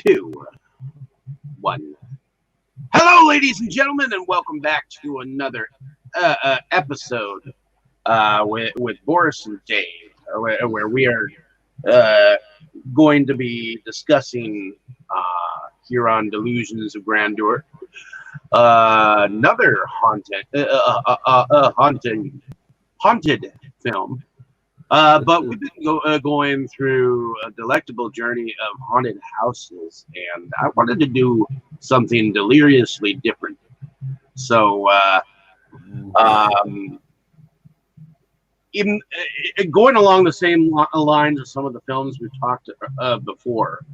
2, 1. Hello, ladies and gentlemen, and welcome back to another episode with Boris and Dave, where we are going to be discussing here on Delusions of Grandeur another haunted film. But we've been going through a delectable journey of haunted houses, and I wanted to do something deliriously different. So, even going along the same lines of some of the films we've talked before,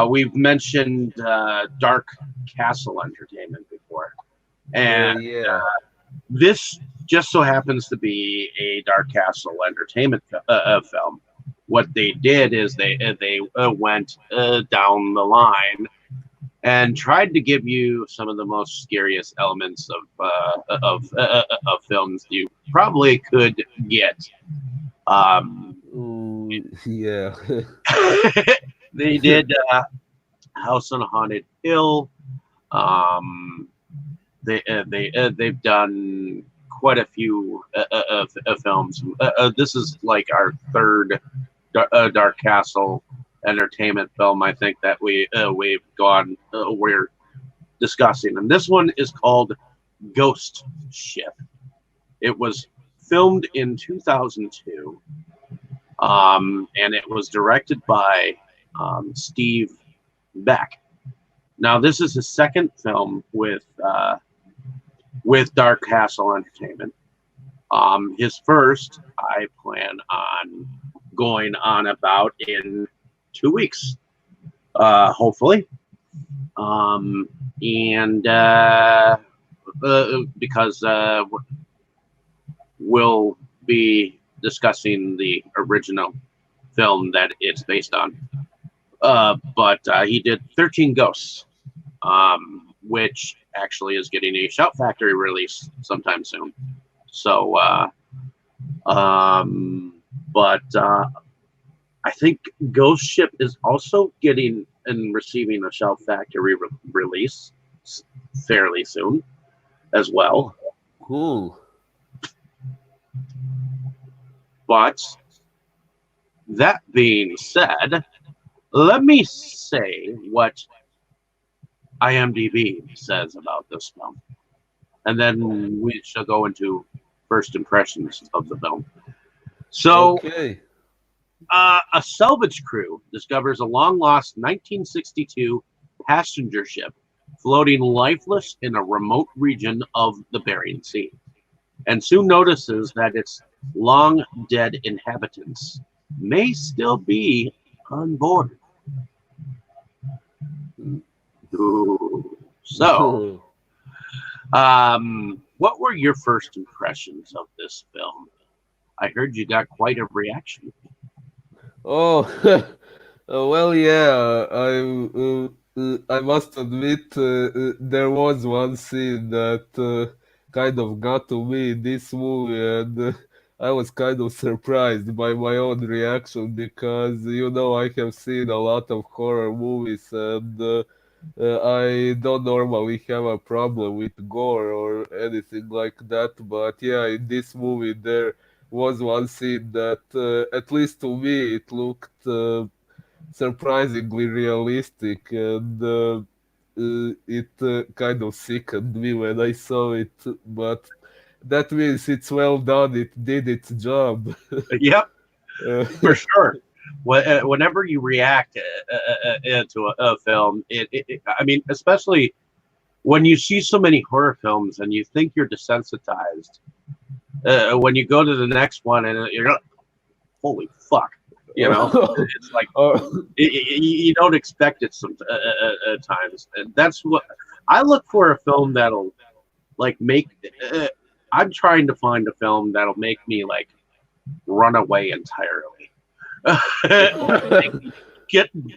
we've mentioned Dark Castle Entertainment before, and this just so happens to be a Dark Castle Entertainment film. What they did is they went down the line and tried to give you some of the most scariest elements of films you probably could get. They did House on Haunted Hill. They've done quite a few films. This is like our third Dark Castle Entertainment film, I think, that we're discussing, and this one is called Ghost Ship. It was filmed in 2002, and it was directed by Steve Beck. Now, this is his second film with Dark Castle Entertainment. His first, I plan on going on about in 2 weeks, hopefully. Because we'll be discussing the original film that it's based on. But he did 13 Ghosts, which actually is getting a Shout Factory release sometime soon. So, I think Ghost Ship is also getting and receiving a Shout Factory release fairly soon as well. Cool. But that being said, let me say what IMDb says about this film, and then we shall go into first impressions of the film. So, a salvage crew discovers a long-lost 1962 passenger ship floating lifeless in a remote region of the Bering Sea, and soon notices that its long-dead inhabitants may still be on board. Ooh. So, what were your first impressions of this film? I heard you got quite a reaction. Oh, well, yeah. I must admit, there was one scene that kind of got to me in this movie, and I was kind of surprised by my own reaction because, I have seen a lot of horror movies, and I don't normally have a problem with gore or anything like that, but yeah, in this movie there was one scene that, at least to me, it looked surprisingly realistic, and it kind of sickened me when I saw it, but that means it's well done, it did its job. Yep, for sure. Whenever you react to a film, I mean, especially when you see so many horror films and you think you're desensitized, when you go to the next one and you're like, holy fuck, it's like you don't expect it sometimes, and that's what I look for, a film that'll like make. I'm trying to find a film that'll make me like run away entirely.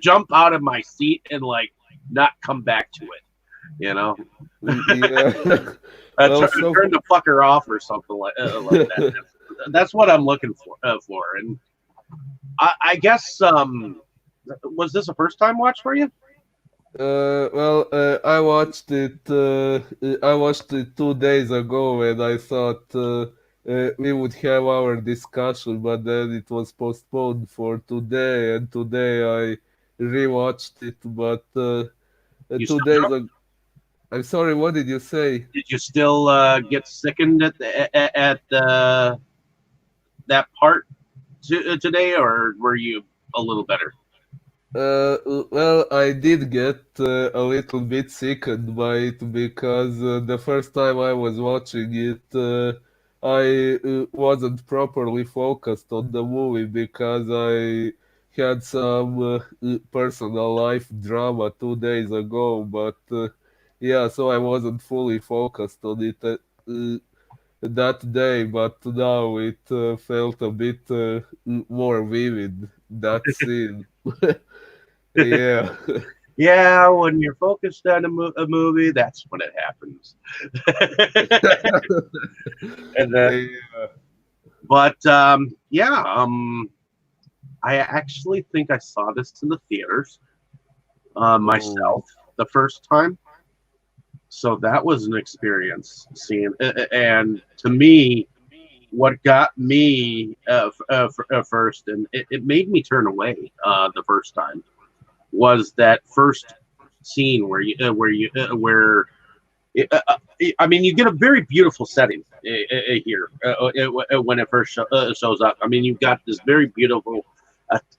Jump out of my seat and like not come back to it, Yeah. turn the fucker off or something like that. That's what I'm looking for, and I guess was this a first time watch for you? Well, I watched it. I watched it 2 days ago, and I thought we would have our discussion, but then it was postponed for today, and today I rewatched it. But You two still days ago, I'm sorry. What did you say? did you still get sickened at that part today, or were you a little better? Well, I did get a little bit sickened by it because the first time I was watching it, I wasn't properly focused on the movie because I had some personal life drama 2 days ago. But yeah, so I wasn't fully focused on it that day. But now it felt a bit more vivid, that scene. Yeah. Yeah, when you're focused on a movie, that's when it happens. and Yeah. but yeah, I actually think I saw this in the theaters Oh, myself the first time, so that was an experience seeing. And to me, what got me first, and it made me turn away the first time, was that first scene where I mean, you get a very beautiful setting here when it first shows up. I mean, you've got this very beautiful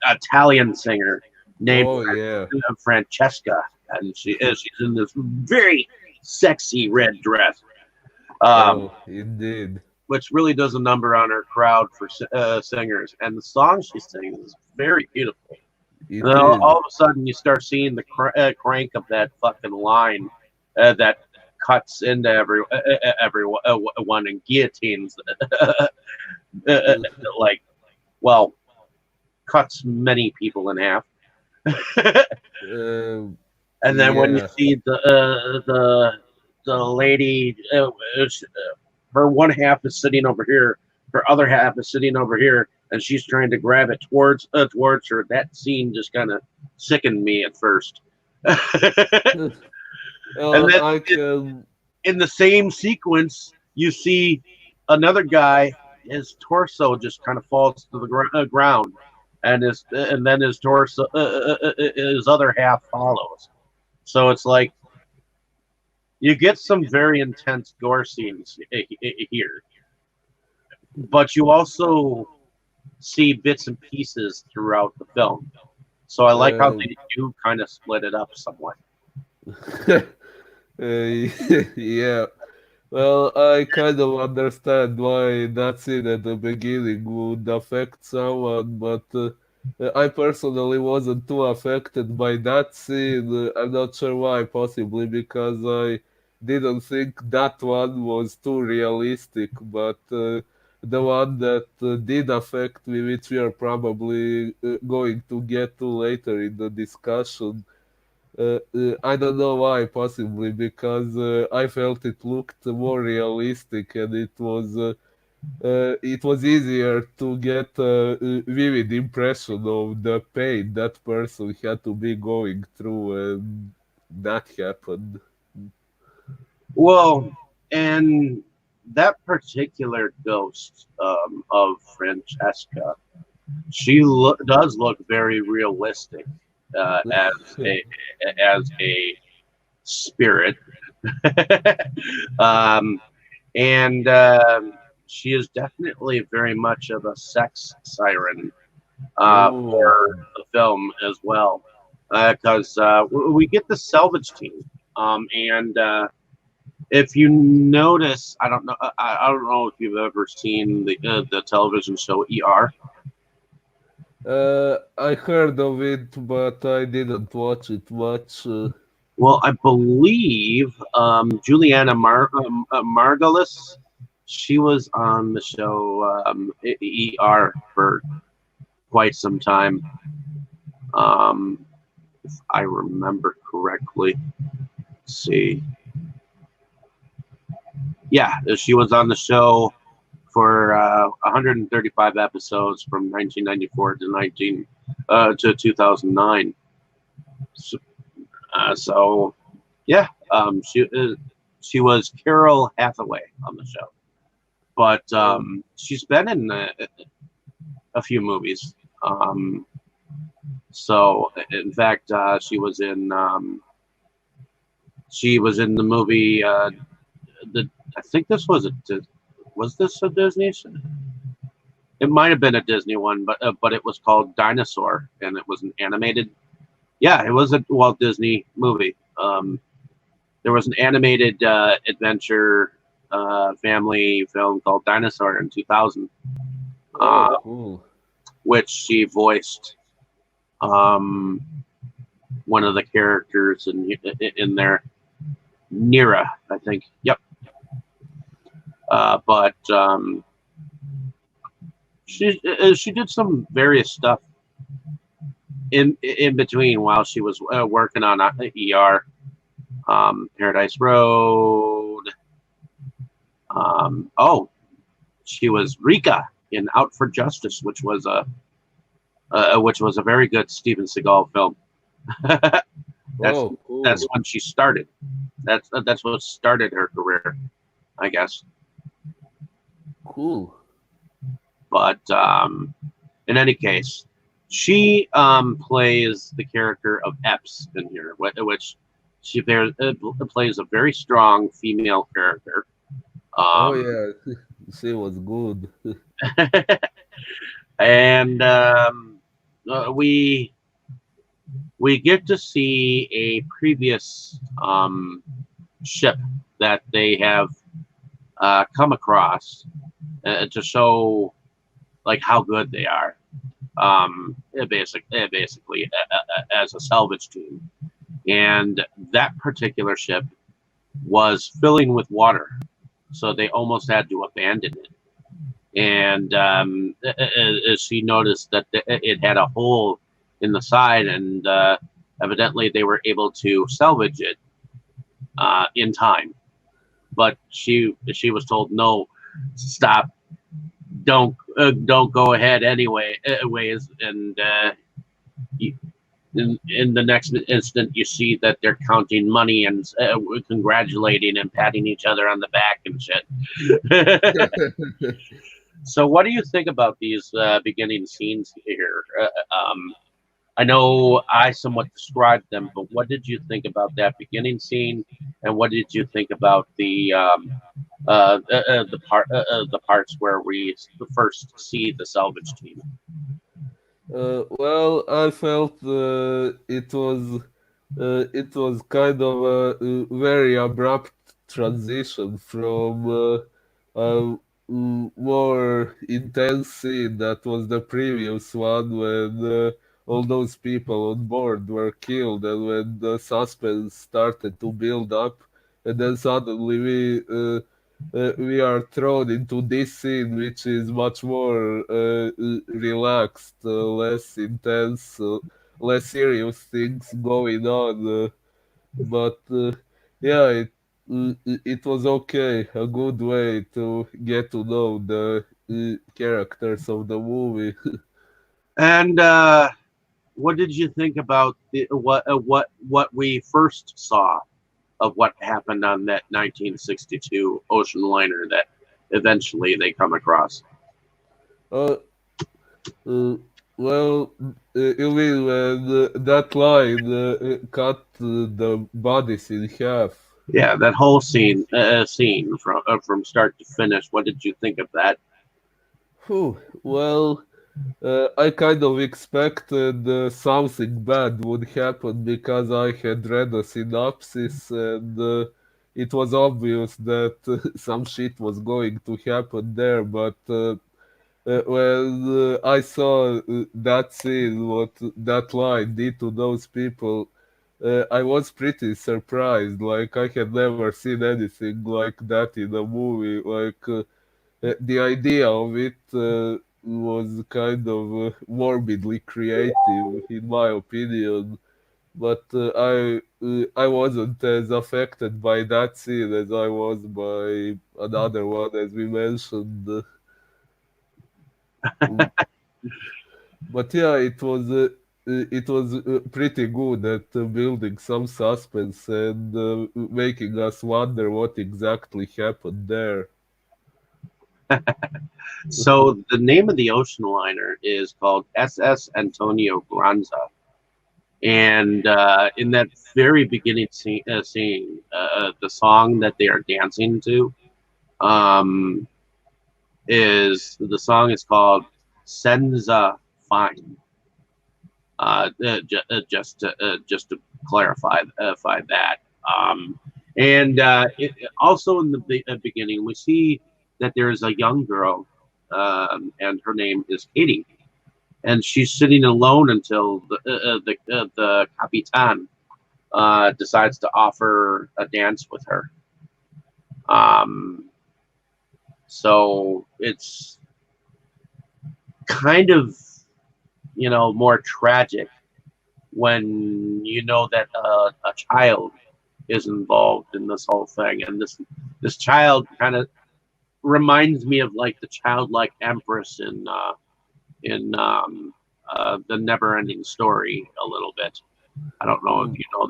Italian singer named oh yeah. Francesca, and she's in this very sexy red dress, um, Oh, indeed. which really does a number on her crowd for singers. And the song she sings is very beautiful. And It then all is. of a sudden, you start seeing the crank of that fucking line that cuts into everyone and guillotines, like, well, cuts many people in half. Uh, And then when you yeah. see the lady, her one half is sitting over here, her other half is sitting over here, and she's trying to grab it towards her. That scene just kind of sickened me at first. And then I can. in the same sequence, you see another guy. His torso just kind of falls to the ground, and then his torso, his other half follows. So it's like you get some very intense gore scenes here, but you also see bits and pieces throughout the film. So I like how Uh, they do kind of split it up somewhat. yeah. Well, I kind of understand why that scene at the beginning would affect someone, but I personally wasn't too affected by that scene. I'm not sure why, possibly because I didn't think that one was too realistic, but the one that did affect me, which we are probably going to get to later in the discussion, I don't know why, possibly because I felt it looked more realistic and it was easier to get a vivid impression of the pain that person had to be going through, and that happened. Well, and that particular ghost of Francesca, she does look very realistic as a spirit, um, and she is definitely very much of a sex siren Oh, for the film as well, because we get the salvage team, and if you notice, I don't know if you've ever seen the television show ER. I heard of it, but I didn't watch it much. Well, I believe Juliana Margulis, she was on the show ER for quite some time, if I remember correctly. Let's see, yeah, she was on the show for 135 episodes from 1994 to to 2009. So, so yeah, she was Carol Hathaway on the show, but Oh, she's been in a few movies. So in fact, she was in the movie. The I think this was was this a Disney? It might have been a Disney one, but it was called Dinosaur, and it was an animated. Yeah, it was a Walt Disney movie. There was an animated adventure family film called Dinosaur in 2000, oh, uh, cool. which she voiced um, one of the characters in there, Nira, I think. Yep. But she did some various stuff in between while she was working on ER, Paradise Road. Oh, she was Rika in Out for Justice, which was a very good Steven Seagal film. that's Oh, that's cool. when she started. That's what started her career, I guess. Cool. But in any case, she plays the character of Epps in here, which plays a very strong female character. Oh, Um, yeah. She was good. and we get to see a previous ship that they have come across to show like how good they are. Basically as a salvage team, and that particular ship was filling with water, so they almost had to abandon it. And she noticed that it had a hole in the side, and evidently they were able to salvage it in time. But she was told, no, stop, don't go ahead anyways, and in the next instant, you see that they're counting money and congratulating and patting each other on the back and shit. So, what do you think about these beginning scenes here? I know I somewhat described them, but what did you think about that beginning scene, and what did you think about the parts where we first see the salvage team? Well, I felt it was kind of a very abrupt transition from a more intense scene that was the previous one when all those people on board were killed and when the suspense started to build up, and then suddenly we are thrown into this scene, which is much more relaxed, less intense, less serious things going on. But yeah, it was okay, a good way to get to know the characters of the movie. And what did you think about what we first saw of what happened on that 1962 ocean liner that eventually they come across? uh, uh, well, you mean when that line cut the bodies in half? Yeah, that whole scene from start to finish. What did you think of that? Whew, well, I kind of expected something bad would happen because I had read a synopsis and it was obvious that some shit was going to happen there. But when I saw that scene, what that line did to those people, I was pretty surprised. Like, I had never seen anything like that in a movie. Like, the idea of it was kind of morbidly creative, in my opinion. But I wasn't as affected by that scene as I was by another one, as we mentioned. Mm, But yeah, it was pretty good at building some suspense and making us wonder what exactly happened there. So the name of the ocean liner is called SS Antonio Granza, and in that very beginning scene, the song that they are dancing to um, is called Senza Fine. Just to clarify that. And also in the beginning, we see that there is a young girl, and her name is Katie, and she's sitting alone until the Capitan decides to offer a dance with her. Um, so it's kind of more tragic when you know that a child is involved in this whole thing, and this child kind of reminds me of like the childlike empress in the Never Ending Story a little bit. I don't know if Mm. you know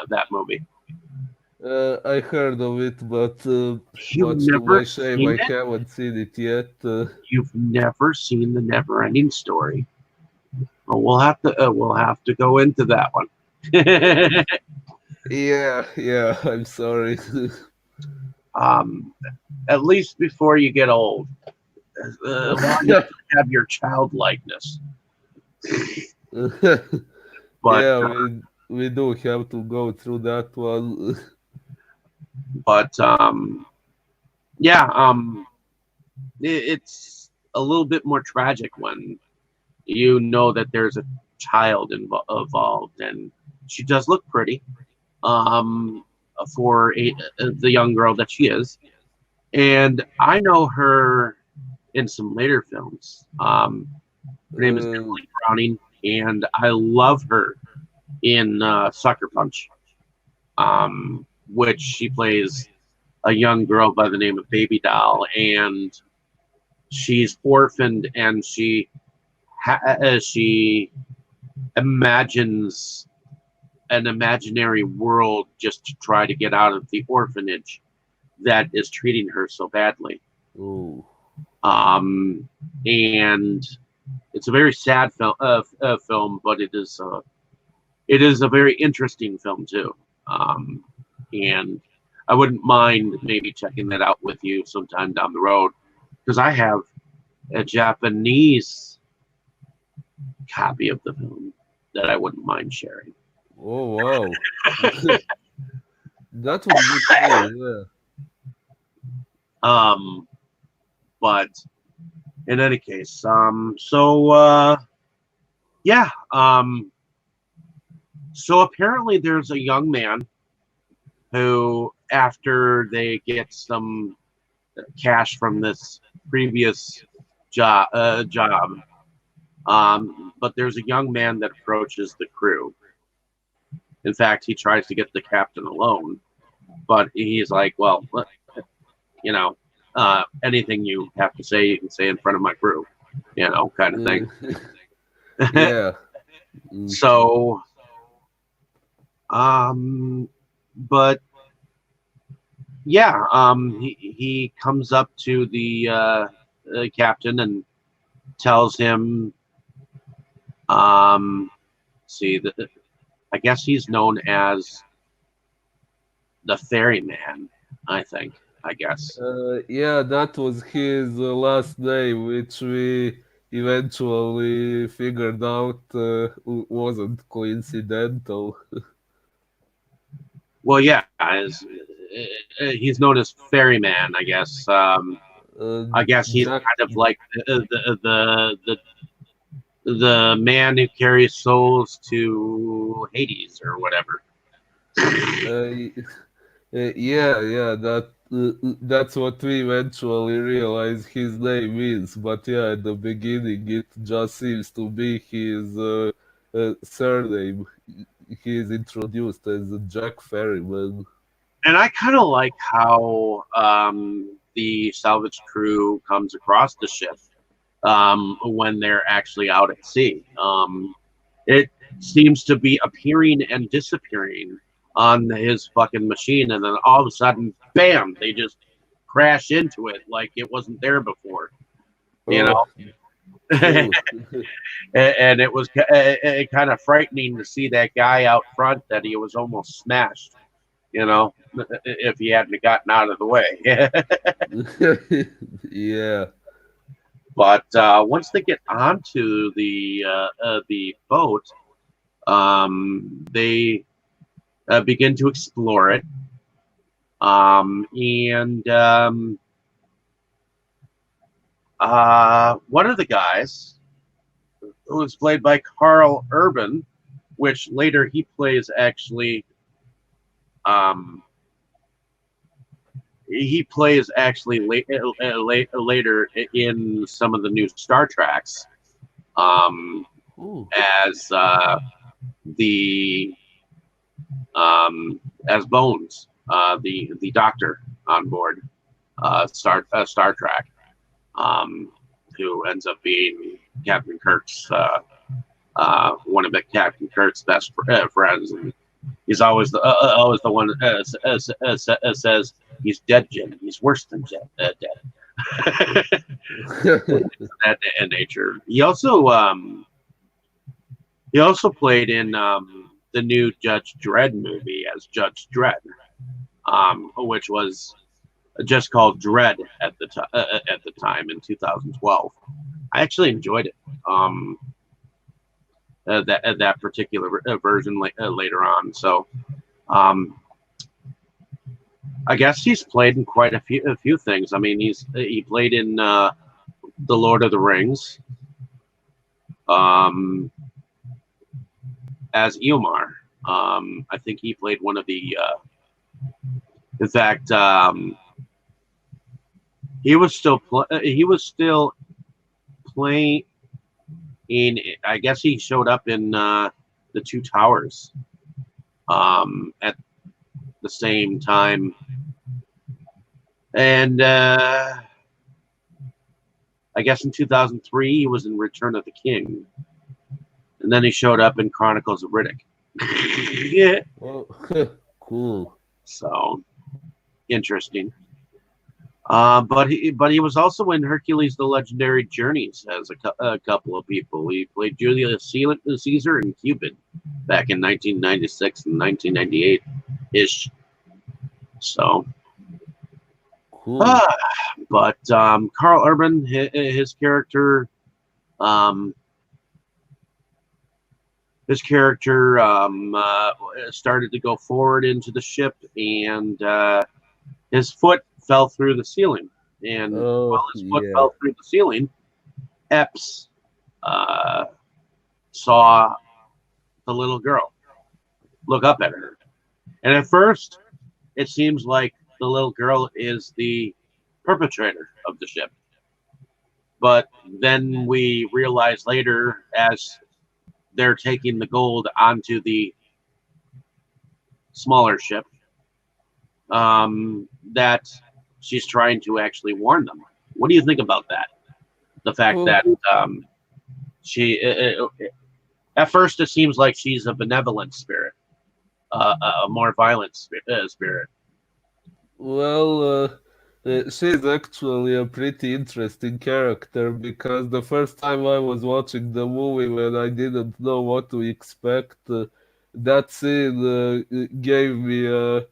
that movie. I heard of it, but You've much to never my shame, seen I it? haven't seen it yet. You've never seen the Never Ending Story? Well, we'll have to go into that one. Yeah, yeah, I'm sorry. um, at least before you get old, while you have your childlikeness. But Yeah, we do have to go through that one. but yeah, it's a little bit more tragic when you know that there's a child involved, and she does look pretty um, for the young girl that she is. And I know her in some later films. Her name is Uh, Emily Browning, and I love her in Sucker Punch, which she plays a young girl by the name of Baby Doll, and she's orphaned, and she imagines an imaginary world just to try to get out of the orphanage that is treating her so badly. oh, Um, and it's a very sad film, but it is a very interesting film too. And I wouldn't mind maybe checking that out with you sometime down the road because I have a Japanese copy of the film that I wouldn't mind sharing. oh wow, that would be cool. Yeah. Um, but in any case, yeah, so apparently there's a young man who, after they get some cash from this previous job, but there's a young man that approaches the crew. In fact, he tries to get the captain alone, but he's like, well, you know, anything you have to say, you can say in front of my crew, kind of thing. Uh, yeah. Mm. So, um, but yeah, he comes up to the captain and tells him, see, I guess he's known as the ferryman. I think. I guess. Yeah, that was his last name, which we eventually figured out wasn't coincidental. Well, yeah, he's known as ferryman. I guess. Uh, I guess he's Jack. kind of like the man who carries souls to Hades or whatever. Uh, yeah, yeah, that's what we eventually realize his name is. But yeah, at the beginning, it just seems to be his surname. He is introduced as Jack Ferryman. And I kind of like how the salvage crew comes across the ship when they're actually out at sea. It seems to be appearing and disappearing on his fucking machine, and then all of a sudden, bam! They just crash into it like it wasn't there before. You Oh, know, cool. and it was kind of frightening to see that guy out front that he was almost smashed. You know, if he hadn't gotten out of the way. Yeah. But once they get onto the boat, they begin to explore it. And one of the guys, who was played by Carl Urban, which later he plays actually. Um, he plays actually later in some of the new Star Treks, um, Ooh. as the as Bones, the doctor on board Star Trek, who ends up being Captain Kirk's one of Captain Kirk's best friends, and he's always the one says he's dead, Jim. He's worse than dead. That in nature. He also played in the new Judge Dredd movie as Judge Dredd, which was just called Dredd at the time in 2012. I actually enjoyed it. That particular version later on. So, I guess he's played in quite a few things. I mean, he played in the Lord of the Rings, as Eomar. I think he played one of the. In fact, he was still playing. I guess he showed up in the Two Towers at the same time, and I guess in 2003 he was in Return of the King, and then he showed up in Chronicles of Riddick. Yeah, Oh, cool. so interesting. But he was also in Hercules: The Legendary Journeys as a couple of people. He played Julius Caesar and Cupid back in 1996 and 1998 ish. So, Cool. but Carl Urban, his character, um, started to go forward into the ship, and his foot fell through the ceiling. And Oh, while his foot yeah. fell through the ceiling, Epps saw the little girl look up at her. And at first, it seems like the little girl is the perpetrator of the ship. But then we realize later, as they're taking the gold onto the smaller ship, that she's trying to actually warn them. What do you think about that? The fact Oh, that she, at first, it seems like she's a benevolent spirit, a more violent spirit. well, she's actually a pretty interesting character because the first time I was watching the movie when I didn't know what to expect, that scene gave me a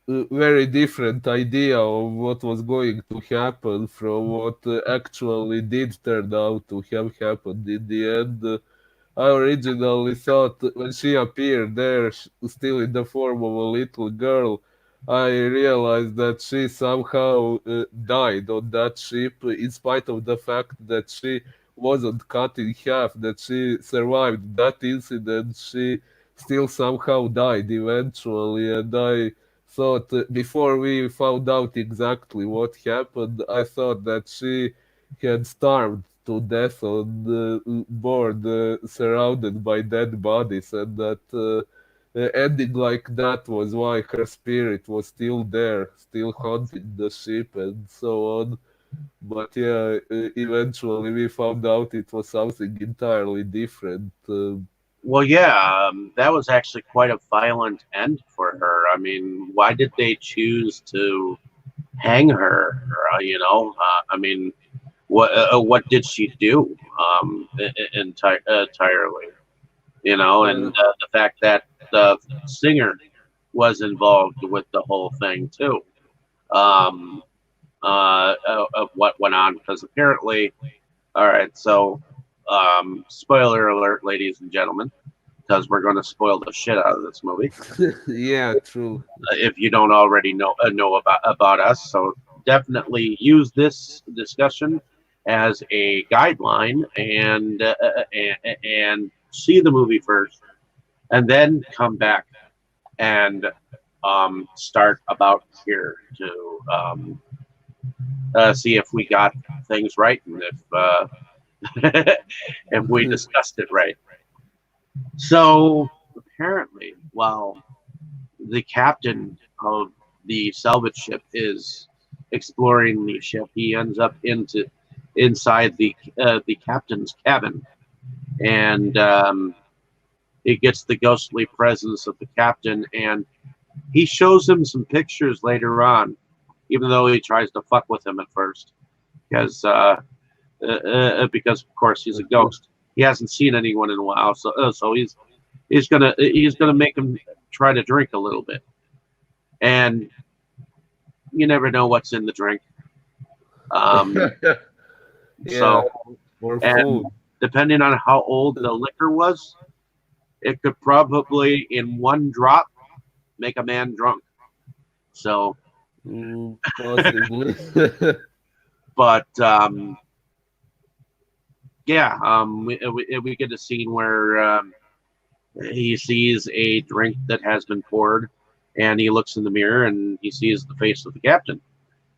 very different idea of what was going to happen from what actually did turn out to have happened in the end. I originally thought when she appeared there, still in the form of a little girl, I realized that she somehow died on that ship, in spite of the fact that she wasn't cut in half, that she survived that incident. She still somehow died eventually, and I thought before we found out exactly what happened, I thought that she had starved to death on board, surrounded by dead bodies, and that ending like that was why her spirit was still there, still haunting the ship, and so on. But yeah, eventually we found out it was something entirely different. Well, yeah, that was actually quite a violent end for her. I mean, why did they choose to hang her? I mean, what did she do entirely? And Uh, the fact that the singer was involved with the whole thing too. Um, of what went on because apparently, all right, so spoiler alert, ladies and gentlemen, because we're going to spoil the shit out of this movie yeah, true. if you don't already know about us. So definitely use this discussion as a guideline and see the movie first, and then come back and start about here to see if we got things right and if we discussed it right. So apparently, while the captain of the salvage ship is exploring the ship, he ends up inside the captain's cabin, and he gets the ghostly presence of the captain, and he shows him some pictures later on, even though he tries to fuck with him at first, because because of course he's a ghost. He hasn't seen anyone in a while, so he's gonna make him try to drink a little bit, and you never know what's in the drink. Um, Yeah, so or and food. depending on how old the liquor was, it could probably in one drop make a man drunk. So, Possibly. but yeah, we get a scene where he sees a drink that has been poured, and he looks in the mirror and he sees the face of the captain.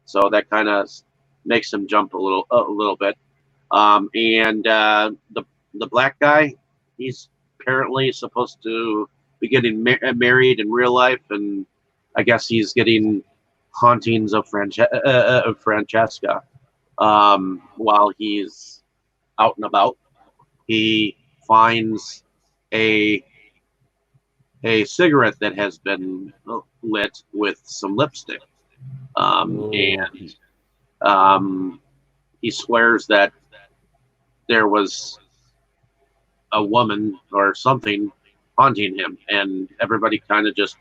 So that kind of makes him jump a little bit. And the black guy, he's apparently supposed to be getting married in real life, and I guess he's getting hauntings of Francesca while he's out and about. He finds a a cigarette that has been lit with some lipstick, Oh, and um, he swears that there was a woman or something haunting him, and everybody kind of just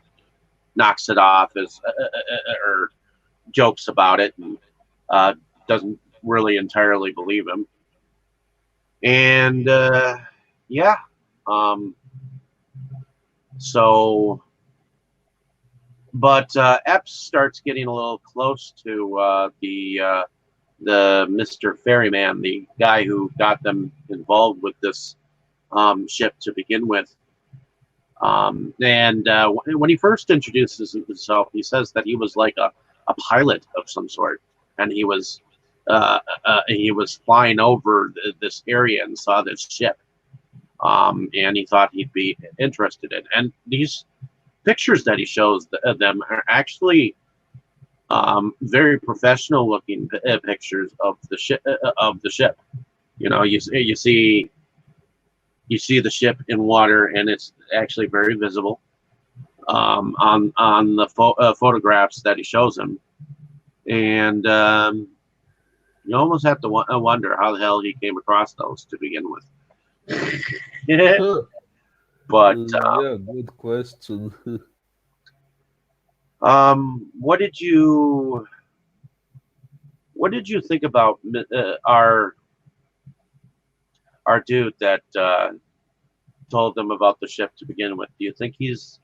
knocks it off as or jokes about it, and uh, doesn't really entirely believe him. And yeah, um, so but Epps starts getting a little close to the Mr. Ferryman, the guy who got them involved with this ship to begin with. And when he first introduces himself, he says that he was like a pilot of some sort, and he was flying over this area and saw this ship, and he thought he'd be interested in. And these pictures that he shows them are actually very professional looking pictures of the ship. You see the ship in water, and it's actually very visible on the photographs that he shows him, and you almost have to wonder how the hell he came across those to begin with. But yeah, good question. what did you think about our dude that told them about the ship to begin with? Do you think he's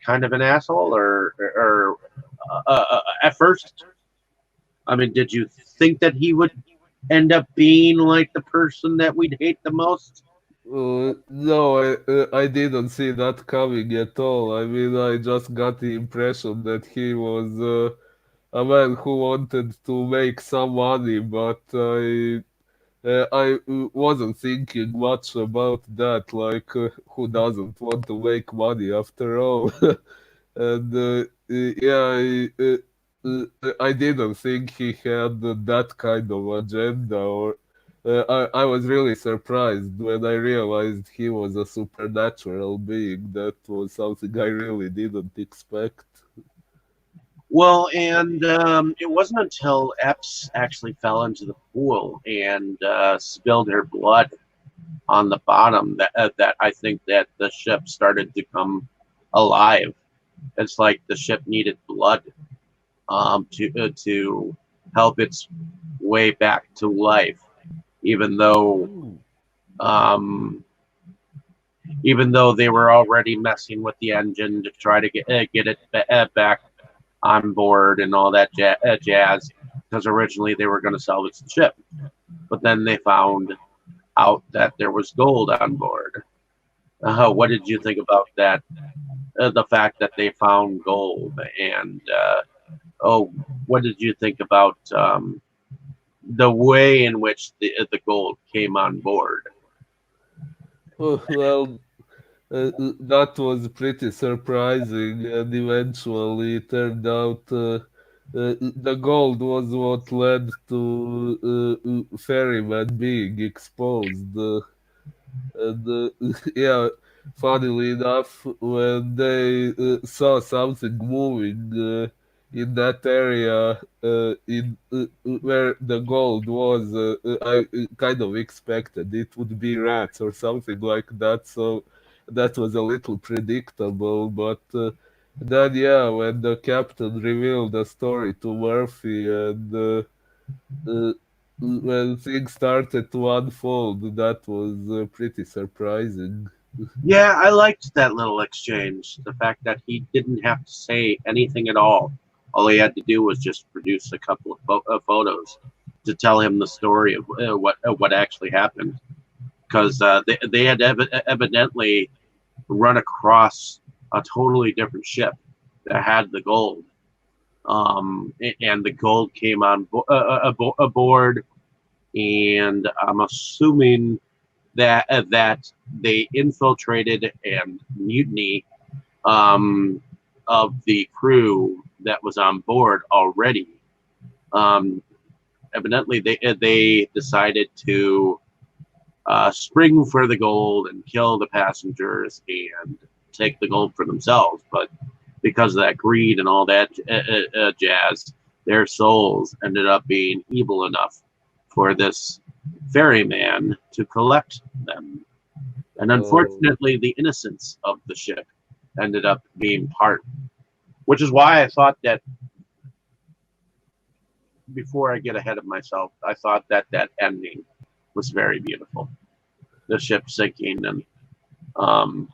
kind of an asshole, or at first? I mean, did you think that he would end up being like the person that we'd hate the most? No, I didn't see that coming at all. I mean, I just got the impression that he was a man who wanted to make some money, but I wasn't thinking much about that. Like, who doesn't want to make money after all? And yeah, I didn't think he had that kind of agenda, or I was really surprised when I realized he was a supernatural being. That was something I really didn't expect. Well, and it wasn't until Epps actually fell into the pool and spilled her blood on the bottom that I think that the ship started to come alive. It's like the ship needed blood to help its way back to life, even though Ooh. um, even though they were already messing with the engine to try to get it back on board and all that jazz, because originally they were going to salvage the ship, but then they found out that there was gold on board. What did you think about that? The fact that they found gold, and oh, what did you think about the way in which the gold came on board? Oh, well, that was pretty surprising, and eventually it turned out the gold was what led to Ferryman being exposed. And yeah, funnily enough, when they saw something moving in that area, in where the gold was, I kind of expected it would be rats or something like that. So that was a little predictable. But then, yeah, when the captain revealed the story to Murphy and uh, when things started to unfold, that was pretty surprising. Yeah, I liked that little exchange. The fact that he didn't have to say anything at all. All he had to do was just produce a couple of photos to tell him the story of what actually happened. Because they had evidently run across a totally different ship that had the gold, and the gold came on aboard, and I'm assuming that they infiltrated and mutiny um, of the crew that was on board already. Um, Evidently, they decided to spring for the gold and kill the passengers and take the gold for themselves. But because of that greed and all that jazz, their souls ended up being evil enough for this ferryman to collect them. And Oh, unfortunately, the innocence of the ship ended up being part, which is why I thought that before I get ahead of myself, I thought that that ending was very beautiful. The ship sinking, and um,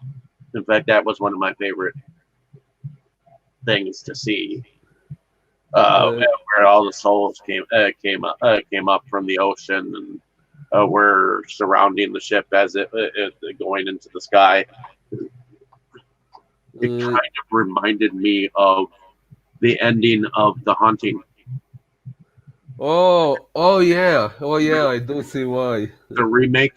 in fact, that was one of my favorite things to see, uh, where all the souls came up from the ocean and were surrounding the ship as it going into the sky. It uh, kind of reminded me of the ending of The Haunting, oh yeah, I do see why. the remake,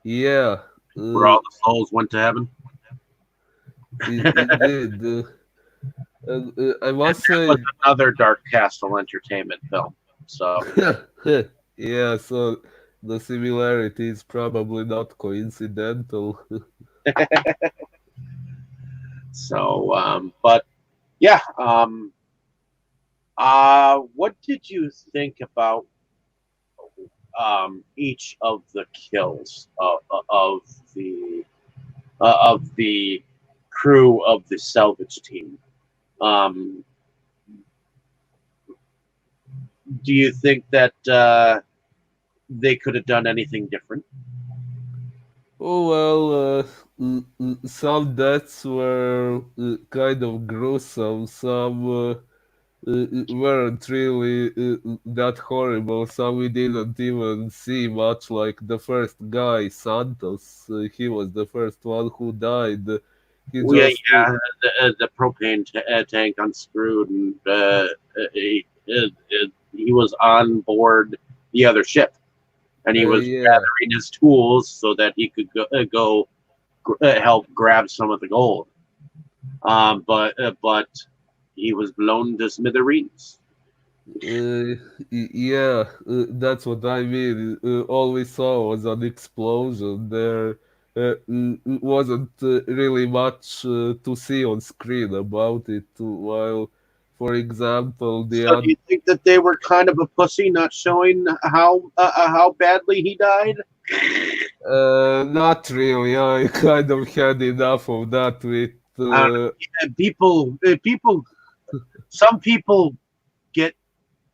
Yeah, where uh, all the souls went to heaven. indeed. I must That was say, another Dark Castle Entertainment film. So, yeah, so the similarity is probably not coincidental. but yeah. What did you think about each of the kills the of the crew of the salvage team? Um, do you think that they could have done anything different? Oh well, some deaths were kind of gruesome. Some weren't really that horrible. Some we didn't even see much. Like the first guy, Santos, he was the first one who died. He Well, yeah, just yeah. The propane tank unscrewed, and he was on board the other ship, and he was yeah, gathering his tools so that he could go help grab some of the gold. But he was blown to smithereens. Yeah, that's what I mean. All we saw was an explosion. There wasn't really much to see on screen about it. While, for example, the So do you think that they were kind of a pussy, not showing how badly he died? not really. I kind of had enough of that with. I don't know. And people, some people get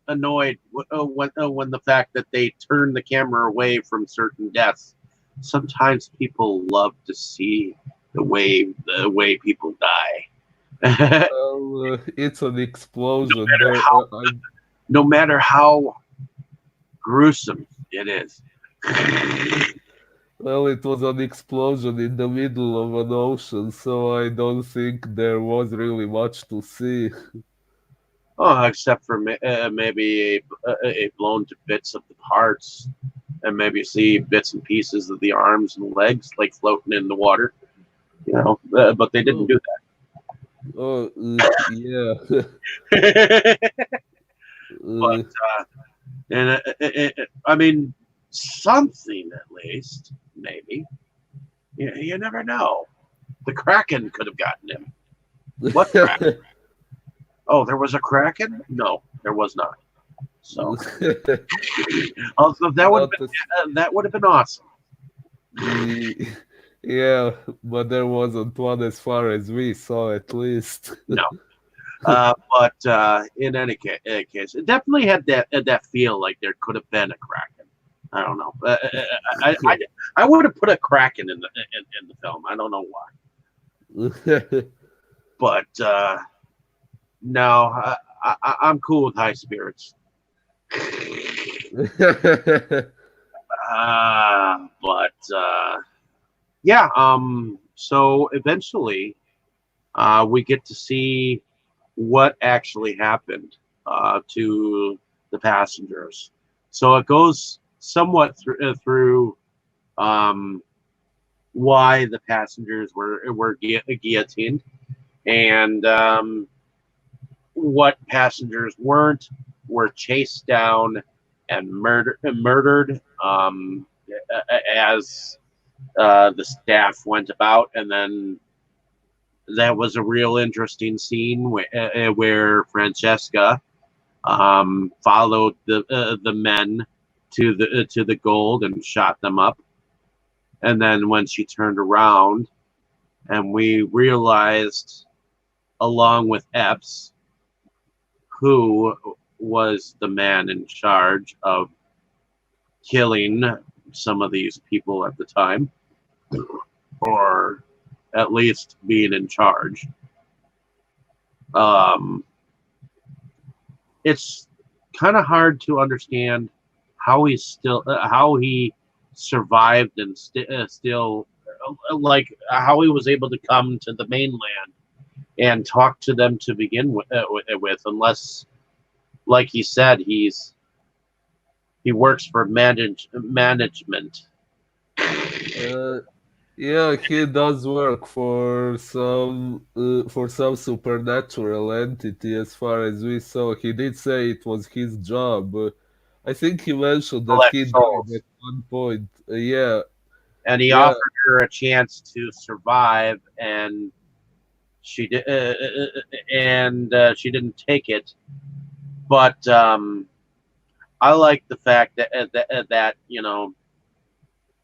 annoyed when the fact that they turn the camera away from certain deaths. Sometimes people love to see the way people die. It's an explosion. matter how no matter how gruesome it is. Well, it was an explosion in the middle of an ocean, so I don't think there was really much to see. Oh, except for maybe a blown to bits of the parts, and maybe see bits and pieces of the arms and legs like floating in the water. But they didn't do Oh, yeah. that. But and I mean, something at least, maybe. You never know. The Kraken could have gotten him. What Kraken? Oh, there was a Kraken? No, there was not. So, also that would have been awesome. Yeah, but there wasn't one as far as we saw, at least. No, but in any case, it definitely had that feel like there could have been a Kraken. I don't know. I would have put a Kraken in the film. I don't know why. But no, I'm cool with high spirits. But yeah. So eventually, we get to see what actually happened to the passengers. So it goes somewhat through why the passengers were guillotined, and what passengers were chased down and murdered as the staff went about. And then that was a real interesting scene where Francesca followed the men to the gold and shot them up. And then when she turned around, and we realized, along with Epps, who was the man in charge of killing some of these people at the time, or at least being in charge. It's kind of hard to understand how he survived and still, like, how he was able to come to the mainland and talk to them to begin with, unless, like he said, he works for management. Yeah, he does work for some supernatural entity. As far as we saw, he did say it was his job. I think he mentioned that Collect he died souls. at one point. Yeah, And he yeah. offered her a chance to survive, and she did, and she didn't take it. But I like the fact that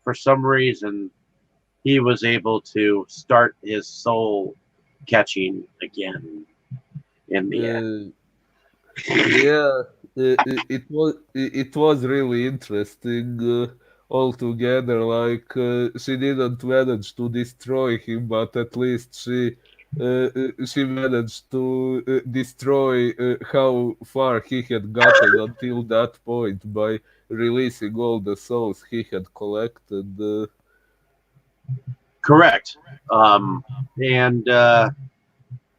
for some reason he was able to start his soul catching again in the end. Yeah, it was really interesting altogether. Like she didn't manage to destroy him, but at least she managed to destroy how far he had gotten until that point by releasing all the souls he had collected. Correct. And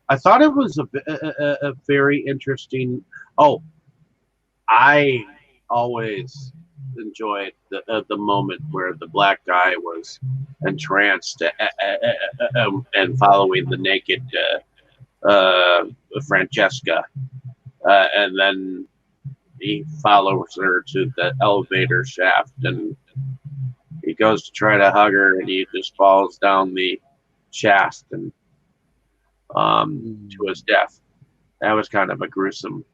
I thought it was a very interesting. Oh, I always enjoyed the moment where the black guy was entranced and following the naked uh, Francesca, and then he follows her to the elevator shaft, and he goes to try to hug her, and he just falls down the shaft and to Mm. his death. That was kind of a gruesome.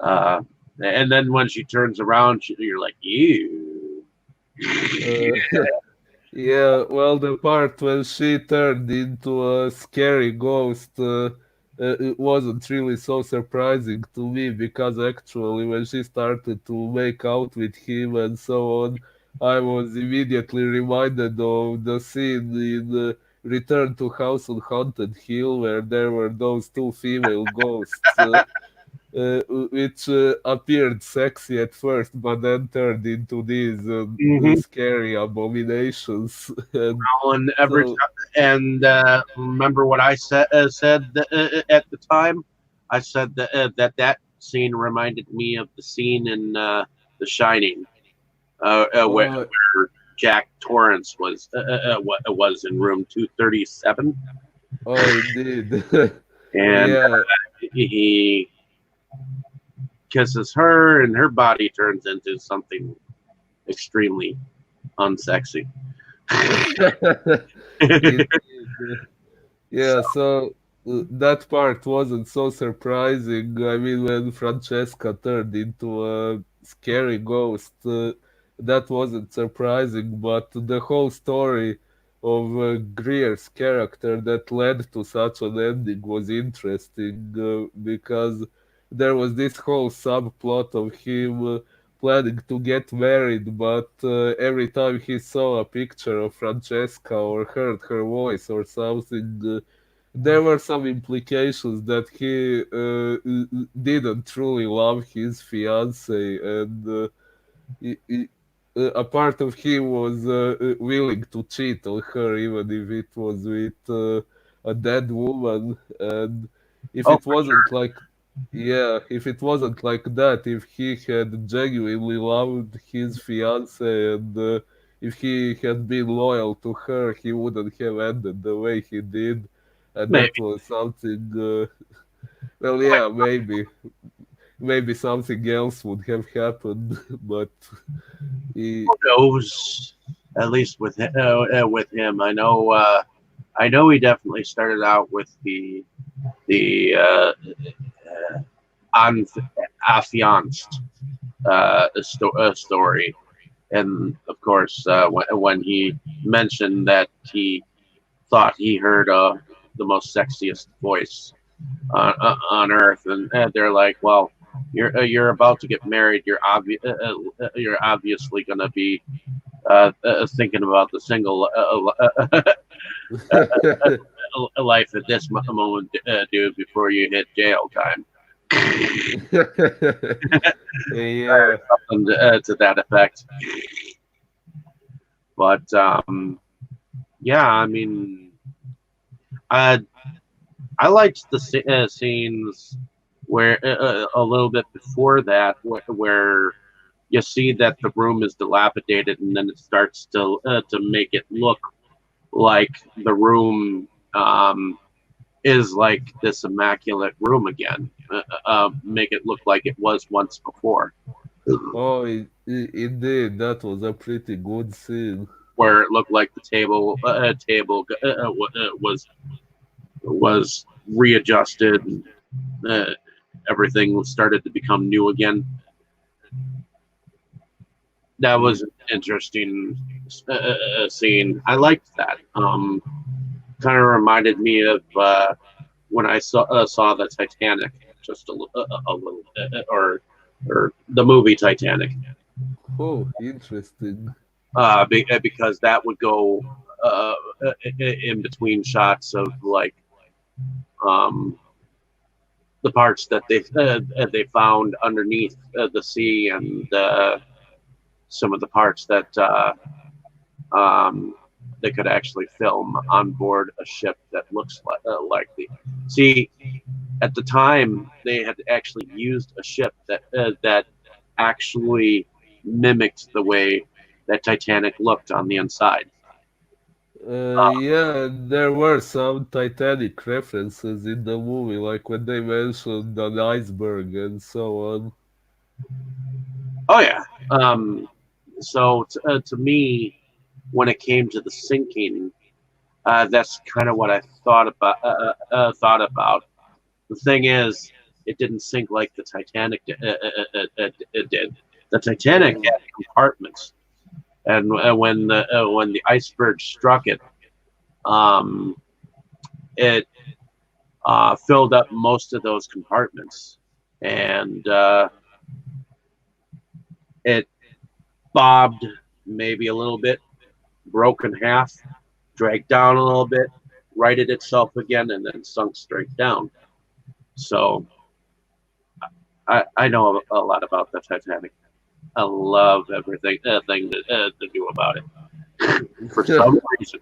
Uh, and then when she turns around, you're like, "You." Uh, Yeah, well, the part when she turned into a scary ghost, it wasn't really so surprising to me because actually, when she started to make out with him and so on, I was immediately reminded of the scene in Return to House on Haunted Hill where there were those two female ghosts. Which appeared sexy at first, but then turned into these Mhm. scary abominations. And And every so, and remember what I said at the time. I said that scene reminded me of the scene in The Shining, uh, where Jack Torrance was in room 237, oh, indeed, and yeah. he kisses her, and her body turns into something extremely unsexy. Indeed. Yeah, so that part wasn't so surprising. I mean, when Francesca turned into a scary ghost, that wasn't surprising, but the whole story of Greer's character that led to such an ending was interesting because there was this whole subplot of him planning to get married, but every time he saw a picture of Francesca or heard her voice or something, there were some implications that he didn't truly love his fiance, and a part of him was willing to cheat on her, even if it was with a dead woman. And if Oh, it wasn't like, yeah, if it wasn't like that, if he had genuinely loved his fiance and if he had been loyal to her, he wouldn't have ended the way he did. And maybe. that was something, well, yeah, maybe something else would have happened, but he, Who knows? At least with him, I know he definitely started out with the on affianced story, and of course, when he mentioned that he thought he heard the most sexiest voice on earth, and they're like, "Well, you're about to get married. You're obviously going to be thinking about the single life at this moment, dude, before you hit jail time." yeah. Something to that effect. But yeah, I mean, I I liked the scenes where a little bit before that, where you see that the room is dilapidated, and then it starts to make it look like the room is like this immaculate room again. Make it look like it was once before, Oh, indeed, that was a pretty good scene. where it looked like the table was readjusted. And, everything started to become new again. That I- was an interesting scene. I liked that. Kind of reminded me of when I saw the Titanic, just a little, or the movie Titanic, Oh, interesting. because that would go in between shots of like um, the parts that they found underneath the sea, and some of the parts that um, they could actually film on board a ship that looks like the. See, at the time, they had actually used a ship that actually mimicked the way that Titanic looked on the inside. Yeah, there were some Titanic references in the movie, like when they mentioned an iceberg and so on. Oh yeah. To me, when it came to the sinking, that's kind of what I thought about. Thought about. The thing is, it didn't sink like the Titanic it did. The Titanic Oh, had compartments, and when the iceberg struck it, um, it filled up most of those compartments, and it bobbed maybe a little bit, broke in half, dragged down a little bit, righted itself again, and then sunk straight down. So I know a lot about the Titanic. I love everything thing to do about it. For some reason,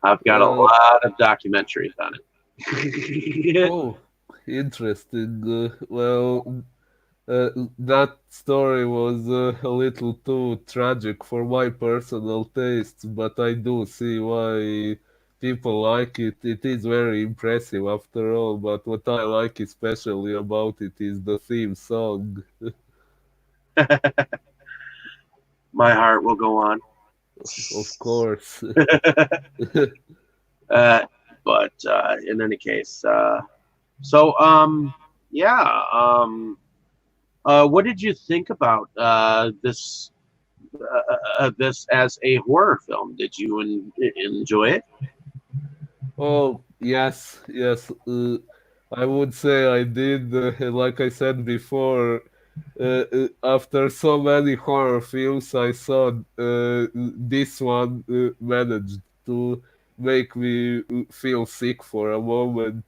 I've got a uh, lot of documentaries on it. oh, interesting. That story was a little too tragic for my personal tastes, but I do see why people like it. It is very impressive after all, but what I like especially about it is the theme song. My heart will go on. Of course. uh, but in any case, so yeah. What did you think about this as a horror film? Did you enjoy it? Oh, yes, yes. I would say I did. Like I said before, after so many horror films I saw, this one managed to make me feel sick for a moment.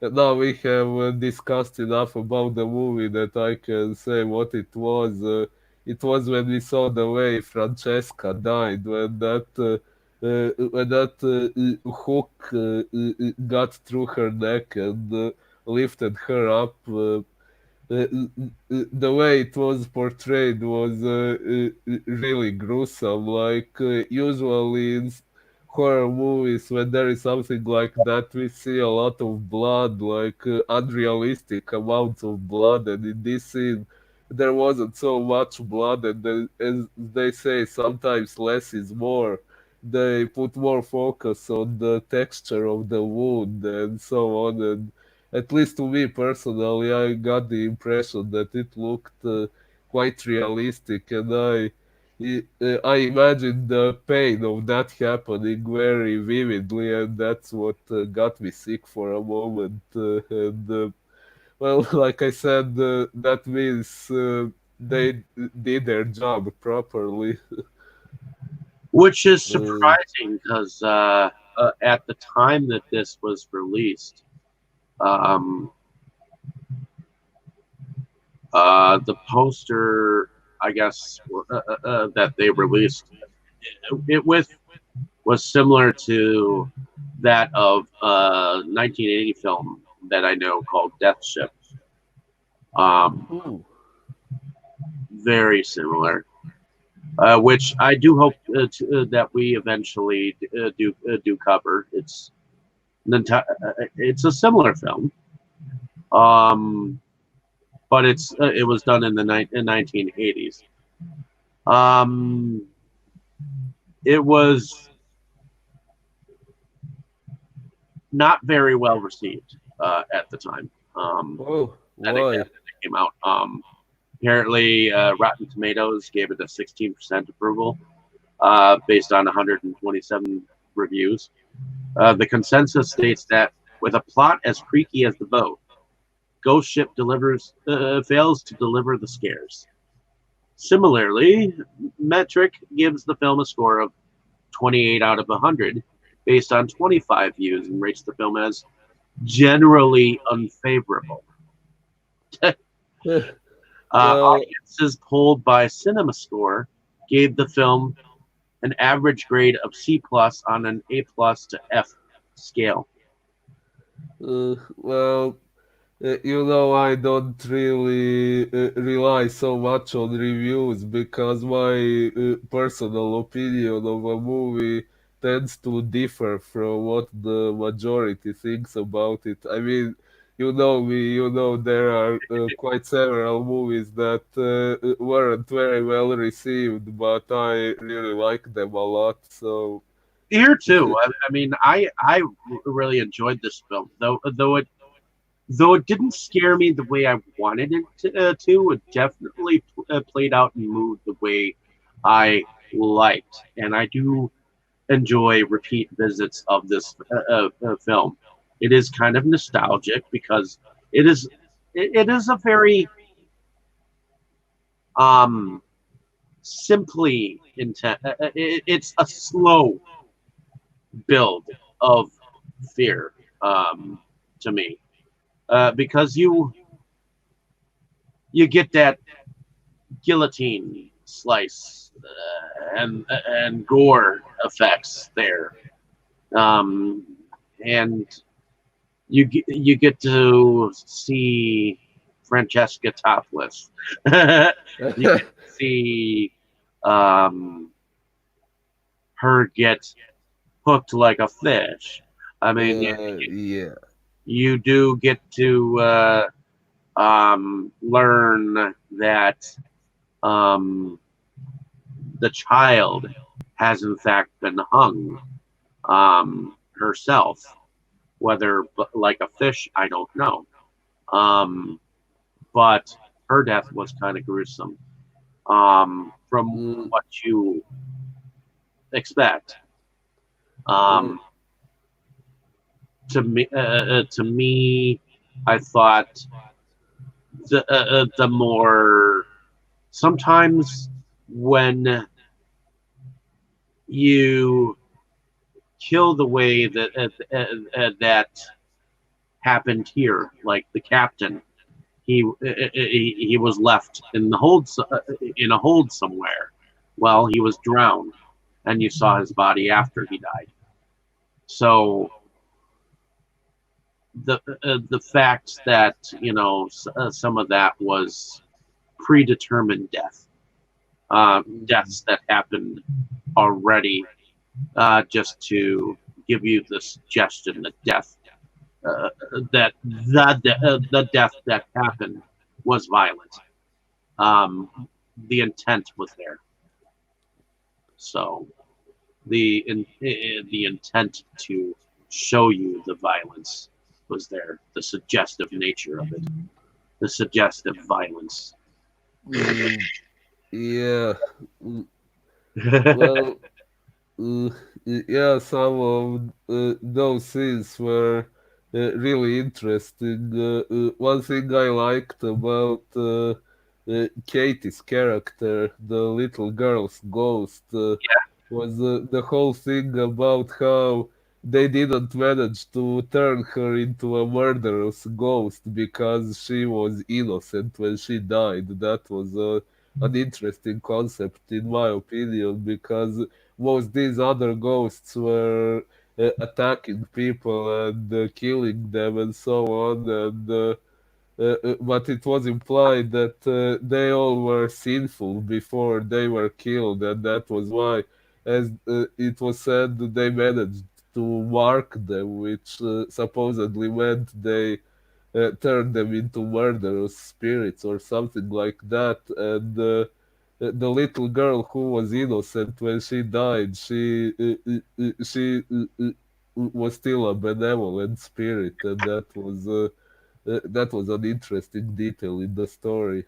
And now we have discussed enough about the movie that I can say what it was. It was when we saw the way Francesca died, when that hook got through her neck and lifted her up. The way it was portrayed was really gruesome. Like usually in horror movies, when there is something like that, we see a lot of blood, like unrealistic amounts of blood, and in this scene, there wasn't so much blood, and as they say, sometimes less is more. They put more focus on the texture of the wound and so on, and at least to me personally, I got the impression that it looked quite realistic, and I imagined the pain of that happening very vividly, and that's what got me sick for a moment. And well, like I said, that means they did their job properly. Which is Uh, surprising because at the time that this was released, um, the poster, I guess, that they released it with was similar to that of a 1980 film that I know called Death Ship. Um, ooh, very similar, which I do hope that we eventually do cover. It's a similar film, um, but it was done in the 1980s. Um, it was not very well received at the time. oh, That why? it came out. Apparently, Rotten Tomatoes gave it a 16% approval based on 127 reviews. The consensus states that with a plot as creaky as the boat, Ghost Ship fails to deliver the scares. Similarly, Metric gives the film a score of 28 out of 100 based on 25 views and rates the film as generally unfavorable. Well, Audiences polled by CinemaScore gave the film an average grade of C plus on an A plus to F scale. well, I don't really rely so much on reviews because my personal opinion of a movie tends to differ from what the majority thinks about it. I mean, you know me, you know there are quite several movies that weren't very well received, but I really like them a lot. So, Here too. I mean, I really enjoyed this film, though it didn't scare me the way I wanted it to. It definitely played out and moved the way I liked, and I do enjoy repeat visits of this film. It is kind of nostalgic because it is a very um simply intent. It's a slow build of fear to me because you get that guillotine slice and gore effects there, um, and you get to see Francesca topless. You get to see um, her get hooked like a fish. I mean, yeah. you do get to learn that um, the child has in fact been hung herself. Whether like a fish, I don't know. Um, but her death was kind of gruesome from Mm, what you expect. uh, Um, to me, I thought the more sometimes when you kill the way that happened here, like the captain, he was left in the hold in a hold somewhere. Well, he was drowned, and you saw his body after he died. So the fact that some of that was predetermined deaths that happened already, just to give you the suggestion that the death that happened was violent. The intent was there, so the intent to show you the violence was there. The suggestive nature of it, the suggestive violence. mm, yeah. Mm, well, Uh, yeah, some of those scenes were really interesting. One thing I liked about Katie's character, the little girl's ghost, was the whole thing about how they didn't manage to turn her into a murderous ghost because she was innocent when she died. That was an interesting concept, in my opinion, because most these other ghosts were attacking people and killing them and so on, and but it was implied that they all were sinful before they were killed, and that was why, as it was said, they managed to mark them, which supposedly meant they turned them into murderous spirits or something like that. And the little girl who was innocent when she died, she was still a benevolent spirit, and that was an interesting detail in the story.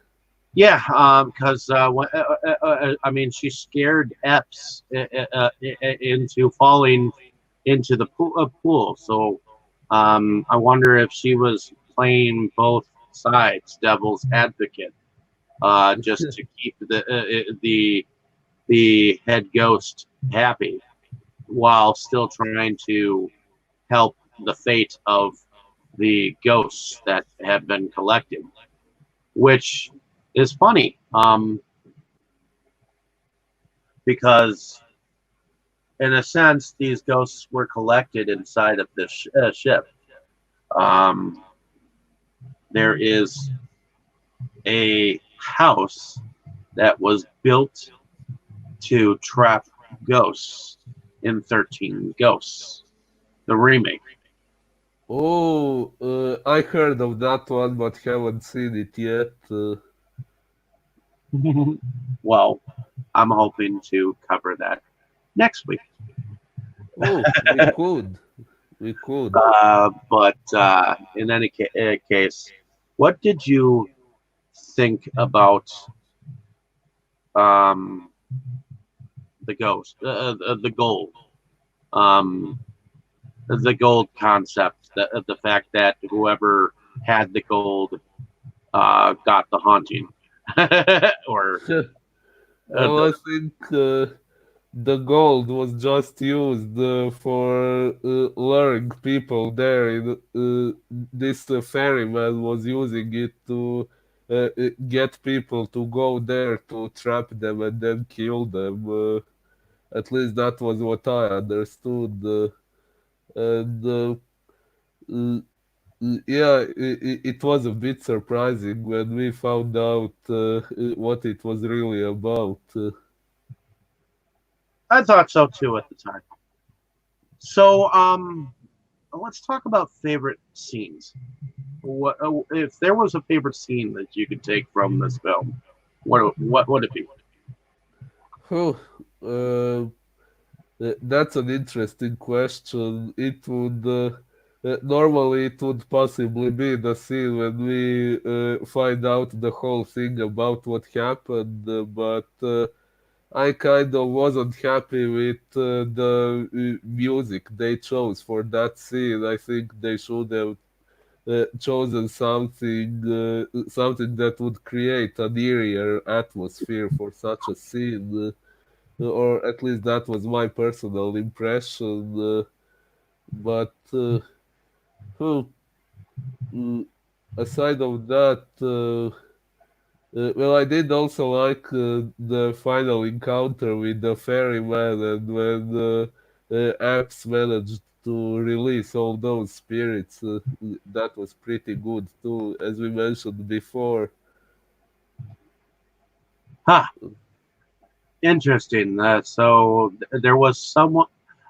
Yeah, because I mean, she scared Epps into falling into the pool. So I wonder if she was playing both sides, devil's advocate, just to keep the head ghost happy while still trying to help the fate of the ghosts that have been collected, which is funny because in a sense these ghosts were collected inside of this ship. um, there is a house that was built to trap ghosts, in 13 Ghosts, the remake. Oh, I heard of that one, but haven't seen it yet. Well, I'm hoping to cover that next week. Oh, we could. We could. But in any case, what did you think about um, the ghost, the gold, um, the gold concept, the fact that whoever had the gold got the haunting, or Well, I think the gold was just used for luring people there. This ferryman was using it to get people to go there to trap them and then kill them. At least that was what I understood. And uh, yeah, it was a bit surprising when we found out what it was really about. I thought so too at the time. So, let's talk about favorite scenes. What if there was a favorite scene that you could take from this film? What would it be? Oh, that's an interesting question. It would normally it would possibly be the scene when we find out the whole thing about what happened, but I kind of wasn't happy with the music they chose for that scene. I think they should have chosen something that would create an eerier atmosphere for such a scene, or at least that was my personal impression. But hmm, mm, aside of that, well, I did also like the final encounter with the ferryman, and when Apps managed to release all those spirits. That was pretty good too, as we mentioned before. Huh. Interesting. There was someone,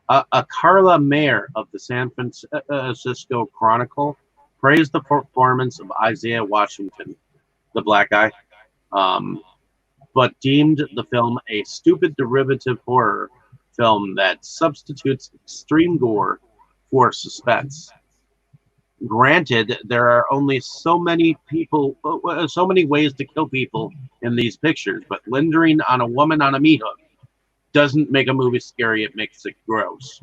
a Carla Mayer of the San Francisco Chronicle, praised the performance of Isaiah Washington, the black guy, um, but deemed the film a stupid derivative horror film that substitutes extreme gore for suspense. Granted, there are only so many ways to kill people in these pictures, but lingering on a woman on a meat hook doesn't make a movie scary, it makes it gross.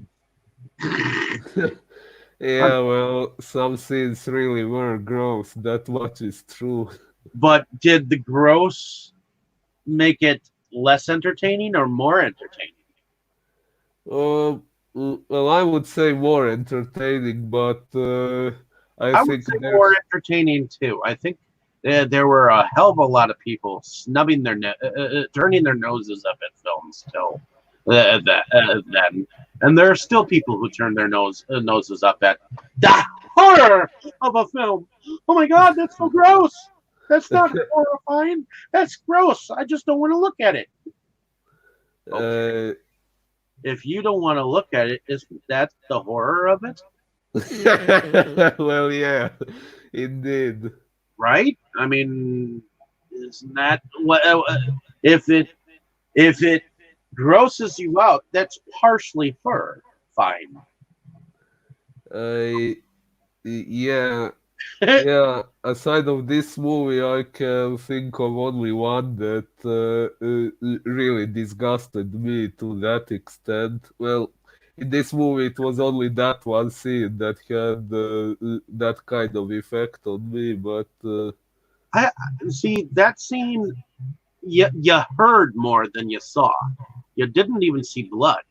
Yeah, well, some scenes really were gross. That much is true. But did the gross make it less entertaining or more entertaining? Well, I would say more entertaining, but I I would think say more there's entertaining too. I think there were a hell of a lot of people turning their noses up at films till then, and there are still people who turn their noses up at the horror of a film. Oh my God, that's so gross. That's not horrifying. That's gross. I just don't want to look at it. Okay, uh, if you don't want to look at it, isn't that the horror of it? well, yeah, indeed. Right? I mean, isn't that what? If it if it grosses you out, that's partially fur. Fine. Uh, yeah, yeah. Aside of this movie, I can think of only one that really disgusted me to that extent. Well, in this movie, it was only that one scene that had that kind of effect on me, but. I see that scene. You heard more than you saw. You didn't even see blood.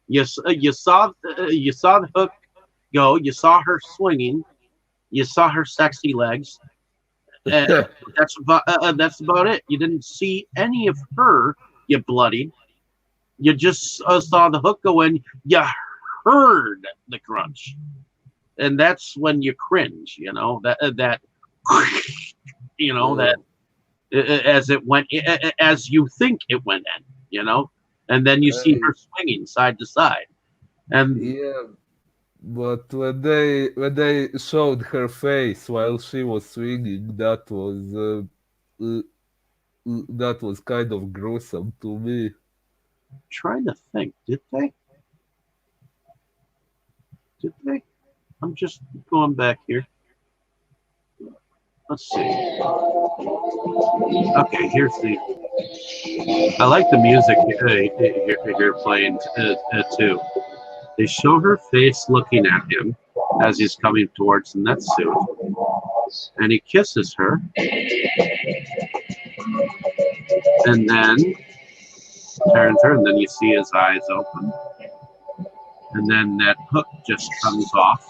You saw the hook go. You saw her swinging. You saw her sexy legs. Uh, that's about it. You didn't see any of her get bloodied. You just saw the hook go in. You heard the crunch, and that's when you cringe. You know that that as it went as you think it went in. And then you see I, her swinging side to side. And Yeah, but when they showed her face while she was swinging, that was kind of gruesome to me. trying to think, did they? Did they? I'm just going back here. Let's see. Okay, here's the. I like the music here playing too. They show her face looking at him as he's coming towards the net suit, and he kisses her, and then turns her, and then you see his eyes open, and then that hook just comes off.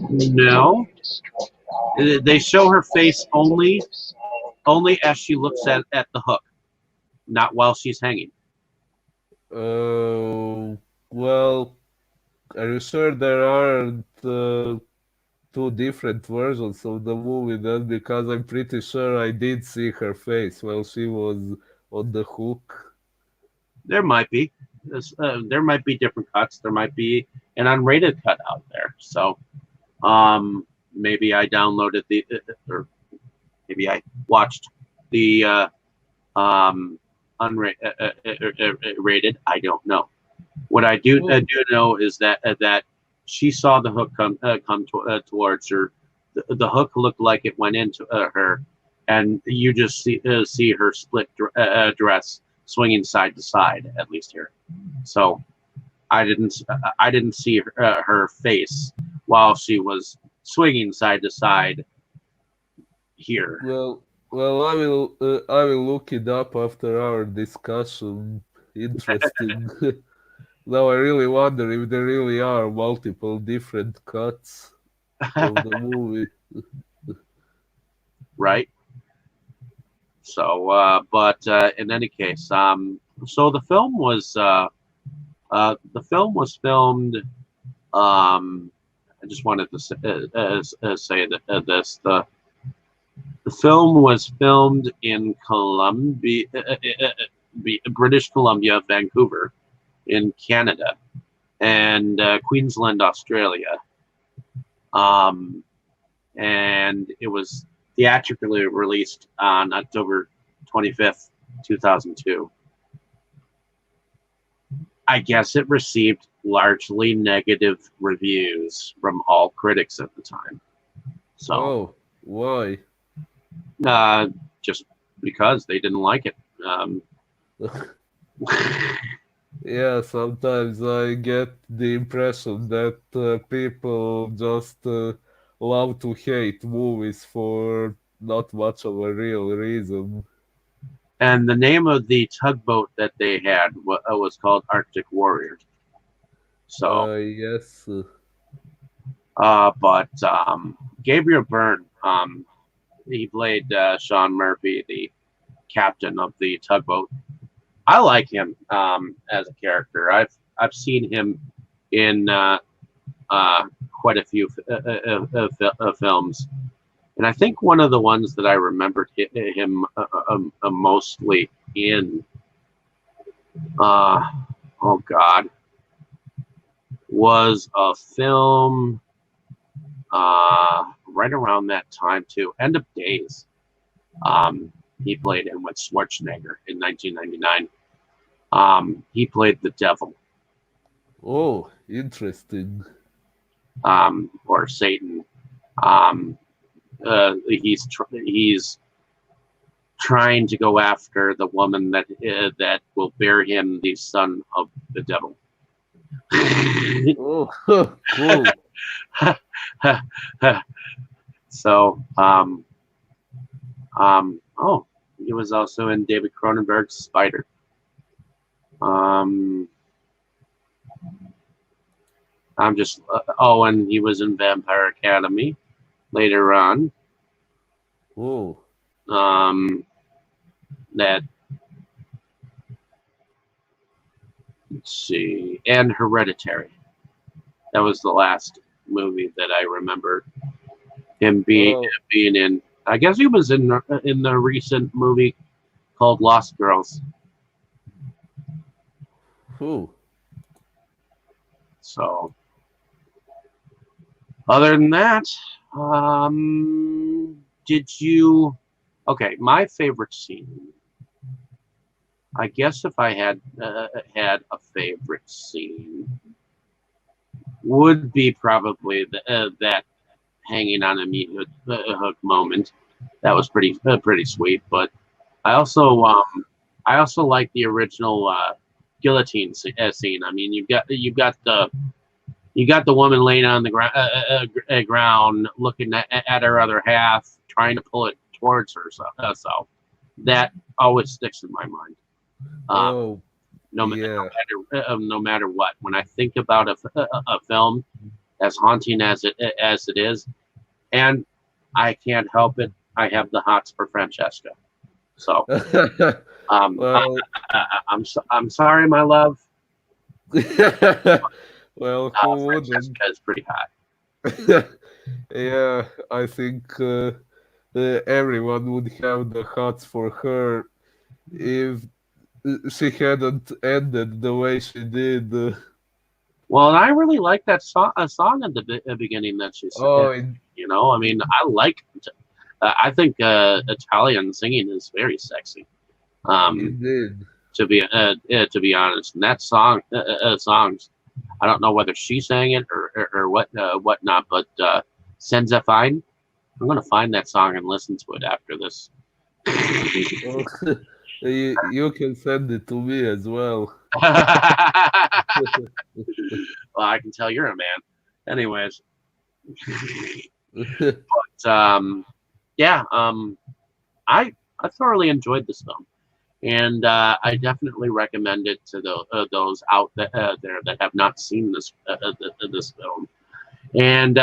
No, they show her face only as she looks at the hook, not while she's hanging. Well, are you sure there aren't two different versions of the movie then? Because I'm pretty sure I did see her face while she was on the hook. There might be. There might be different cuts. There might be an unrated cut out there. So maybe I downloaded or maybe I watched the unrated. I don't know. What I do Oh, do know is that she saw the hook come towards her. The hook looked like it went into her, and you just see her split dress swinging side to side, at least here. So I didn't see her face while she was swinging side to side here. I will look it up after our discussion. Interesting. Now I really wonder if there really are multiple different cuts of the movie. Right. So, but in any case, so the film was filmed. I just wanted to say that the film was filmed in Columbia, British Columbia, Vancouver, in Canada, and Queensland, Australia. Um, and it was theatrically released on October 25th, 2002. I guess it received largely negative reviews from all critics at the time. So, Oh, why? uh, just because they didn't like it. Yeah, sometimes I get the impression that people just love to hate movies for not much of a real reason. And the name of the tugboat that they had was called Arctic Warrior. So, Yes. but Gabriel Byrne, he played Sean Murphy, the captain of the tugboat. I like him as a character. I've seen him in quite a few films, and I think one of the ones that I remembered him mostly in, oh God, was a film right around that time too, End of Days. He played in with Schwarzenegger in 1999. He played the devil, Oh, interesting. or Satan. Um, he's trying to go after the woman that will bear him the son of the devil. Oh, cool. So, oh, he was also in David Cronenberg's Spider. Um, I'm just, oh, and he was in Vampire Academy later on. Oh, That, let's see, and Hereditary. That was the last movie that I remember him oh, being in. I guess he was in the recent movie called Lost Girls. Ooh. So, other than that, did you? Okay, my favorite scene. I guess if I had a favorite scene, would be probably that hanging on a meat hook moment. That was pretty sweet. But I also like the original guillotine scene. I mean, you got the woman laying on the ground, looking at her other half, trying to pull it towards herself. That always sticks in my mind. Oh, No, yeah. no matter what. When I think about a film as haunting as it is, and I can't help it, I have the hots for Francesca. So um, I, Well, I'm sorry, my love. well, who wouldn't? Francesca is pretty hot. Yeah, I think everyone would have the hots for her if she hadn't ended the way she did. Well, and I really like that song at the beginning that she Oh, said. I mean, I think Italian singing is very sexy. Um, it did. to be honest, and that songs. I don't know whether she sang it or whatnot, but Senza Fine. I'm gonna find that song and listen to it after this. Oh, you can send it to me as well. Well, I can tell you're a man. Anyways, um, yeah, I thoroughly enjoyed this film, and I definitely recommend it to those out there that have not seen this film. And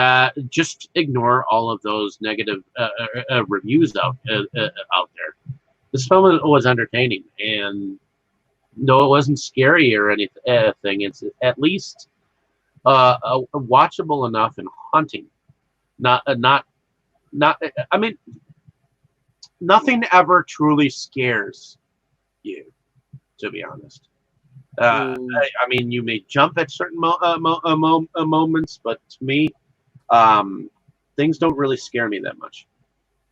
just ignore all of those negative reviews out there. This film was entertaining, and though it wasn't scary or anything, it's at least watchable enough and haunting. Not. I mean, nothing ever truly scares you, to be honest. Mm, I mean, you may jump at certain moments, but to me, things don't really scare me that much.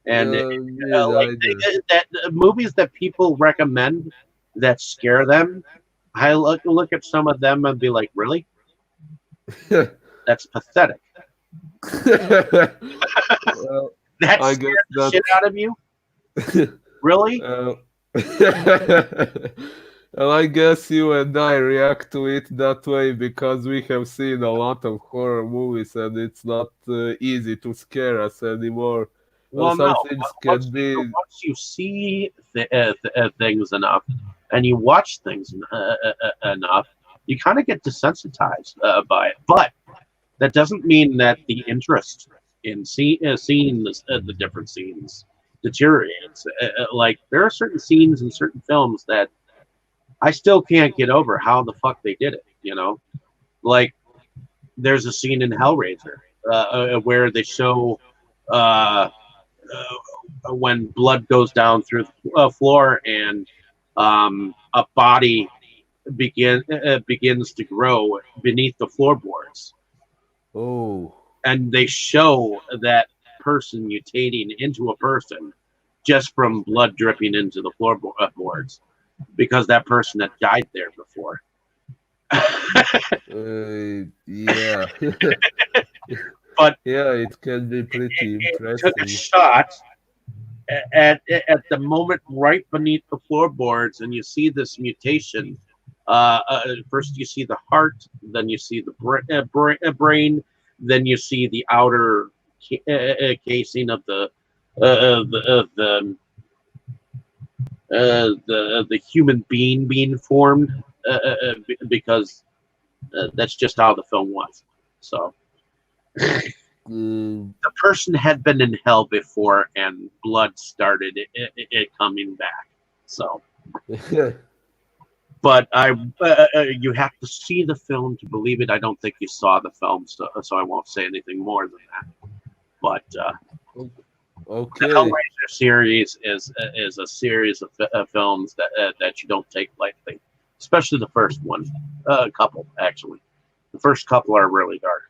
And me neither. that movies that people recommend that scare them, I look at some of them and be like, really? That's pathetic. Well, That I guess scared the shit that's out of you? Really? uh, well, I guess you and I react to it that way because we have seen a lot of horror movies and it's not easy to scare us anymore. Well, no. Some things Once can you be. once you see things enough, and you watch things enough, you kind of get desensitized by it. But that doesn't mean that the interest in seeing the different scenes deteriorates. Like there are certain scenes in certain films that I still can't get over how the fuck they did it. Like there's a scene in Hellraiser where they show uh, when blood goes down through the floor and a body begins to grow beneath the floorboards, Oh, and they show that person mutating into a person just from blood dripping into the floorboards because that person had died there before. yeah. But Yeah, it can be pretty it took a impressive. shot at the moment right beneath the floorboards, and you see this mutation. First, you see the heart, then you see the brain, then you see the outer casing of the human being formed, because that's just how the film was. So Mm, the person had been in hell before, and blood started it coming back. So, but you have to see the film to believe it. I don't think you saw the film, so I won't say anything more than that. But The Okay. Hellraiser series is a series of films that you don't take lightly, especially the first one. A couple actually. The first couple are really dark.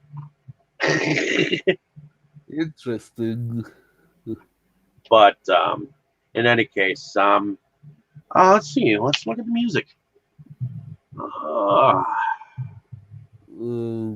Interesting. But in any case, let's see. Let's look at the music. Uh, Uh,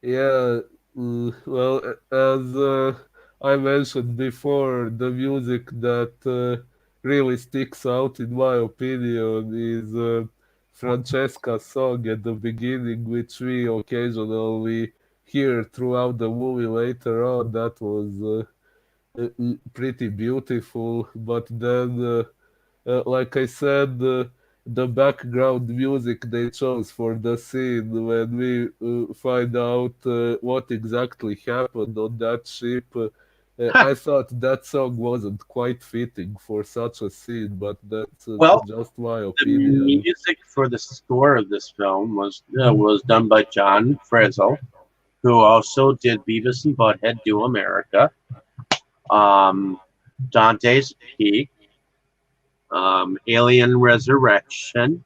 yeah. Well, as I mentioned before, the music that really sticks out, in my opinion, is Francesca's song at the beginning, which we occasionally hear throughout the movie later on. That was pretty beautiful. But then, like I said, the background music they chose for the scene when we find out what exactly happened on that ship. I thought that song wasn't quite fitting for such a scene, but that's well, just my the opinion. music for the score of this film was done by John Frizzle, who also did Beavis and Butthead Do America, um, Dante's Peak, Alien Resurrection,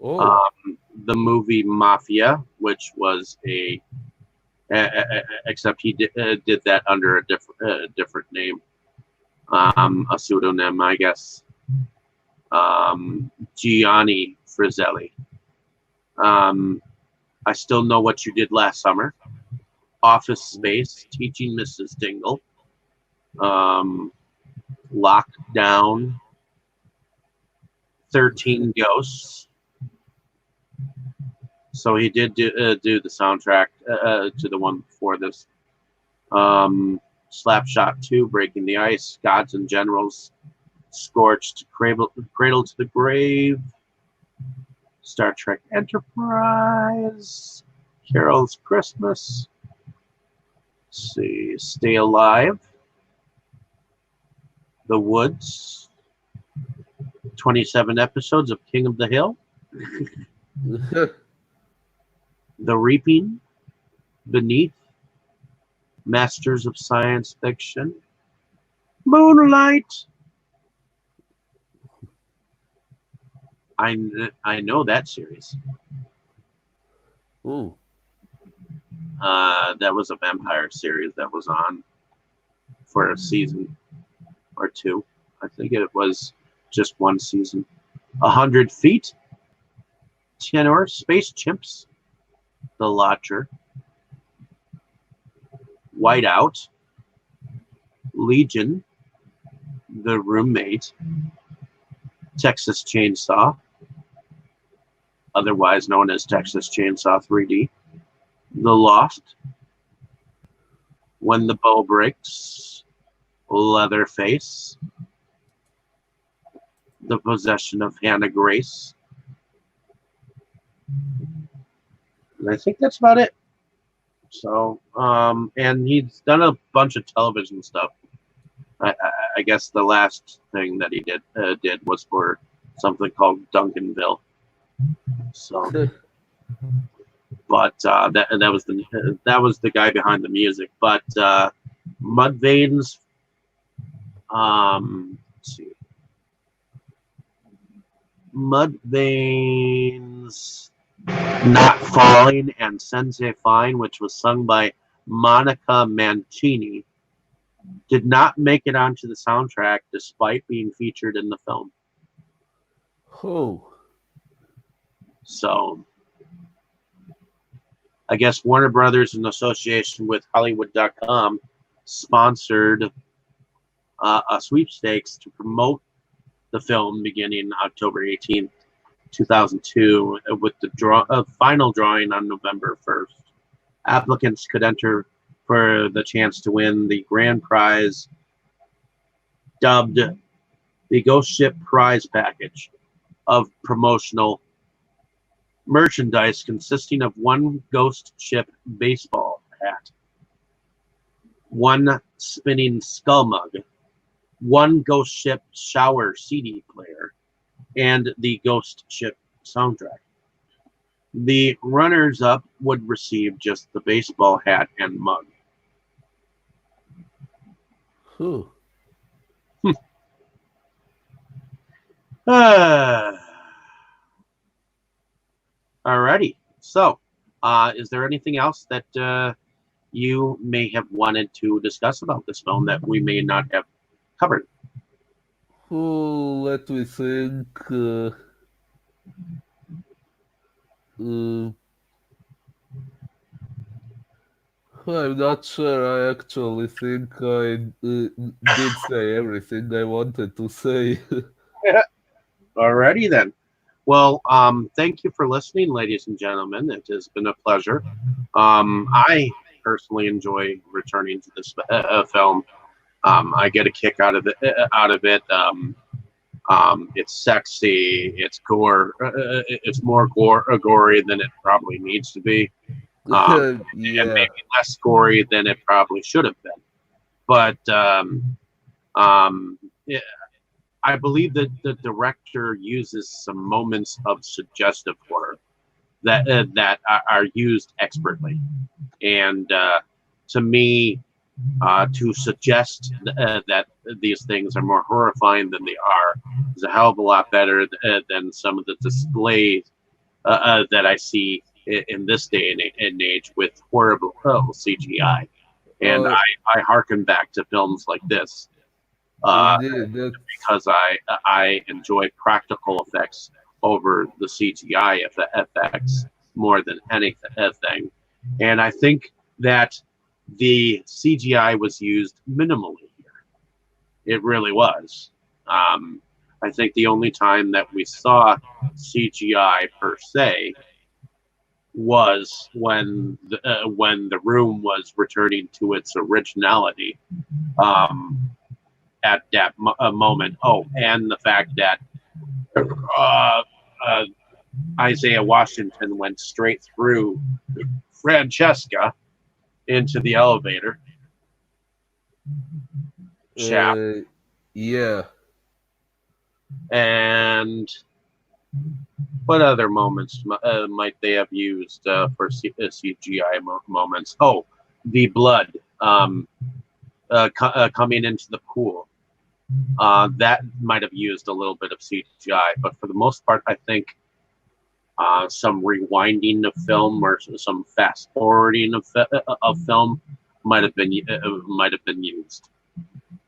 Oh, um, the movie Mafia, which was except he did that under a different name, a pseudonym, I guess. Gianni Frizzelli. Um, I Still Know What You Did Last Summer, Office Space, Teaching Mrs. Dingle, um, Lockdown, 13 Ghosts. So he did do the soundtrack to the one before this. Slapshot 2, Breaking the Ice, Gods and Generals, Scorched, Cradle to the Grave, Star Trek Enterprise, Carol's Christmas, let's see, Stay Alive, The Woods, 27 episodes of King of the Hill, The Reaping, Beneath, Masters of Science Fiction, Moonlight. I know that series. ooh, That was a vampire series that was on for a season or two. I think it was just one season. 100 Feet, Tenor, Space Chimps, The Lodger, Whiteout, Legion, The Roommate, Texas Chainsaw, otherwise known as Texas Chainsaw 3D, The Lost, When the Bow Breaks, Leatherface, The Possession of Hannah Grace. And I think that's about it. So, and he's done a bunch of television stuff. I guess the last thing that he did was for something called Duncanville. So, but that was the guy behind the music. But Mudvayne's, let's see, Mudvayne's Not Falling and Sensei Fine, which was sung by Monica Mancini, did not make it onto the soundtrack despite being featured in the film. oh, So I guess Warner Brothers, in association with Hollywood.com, sponsored a sweepstakes to promote the film beginning October 18th, 2002, with the final drawing on November 1st. Applicants could enter for the chance to win the grand prize, dubbed the Ghost Ship Prize Package, of promotional merchandise consisting of one Ghost Ship baseball hat, one spinning skull mug, one Ghost Ship shower CD player, and the Ghost Ship soundtrack. The runners-up would receive just the baseball hat and mug. Whew. Alrighty. So, is there anything else that you may have wanted to discuss about this film that we may not have covered? Let me think. Uh, I'm not sure. I actually think I did say everything I wanted to say. Alrighty then. Well, thank you for listening, ladies and gentlemen. It has been a pleasure. I personally enjoy returning to this film. I get a kick out of it. It's sexy. It's gore. It's more gory than it probably needs to be, and Yeah. maybe less gory than it probably should have been. But yeah, I believe that the director uses some moments of suggestive horror that are used expertly, and to me, to suggest that these things are more horrifying than they are is a hell of a lot better than some of the displays that I see in this day and age with horrible CGI. And Oh, I hearken back to films like this uh, indeed. because I enjoy practical effects over the CGI effects more than anything. And I think that the CGI was used minimally here. It really was. I think the only time that we saw CGI per se was when the room was returning to its originality at that moment. Oh, and the fact that uh, uh, Isaiah Washington went straight through Francesca into the elevator shaft, Uh, yeah. and what other moments might they have used for CGI moments? Oh, the blood coming into the pool. That might have used a little bit of CGI, but for the most part, I think some rewinding of film or some fast forwarding of film might have been used.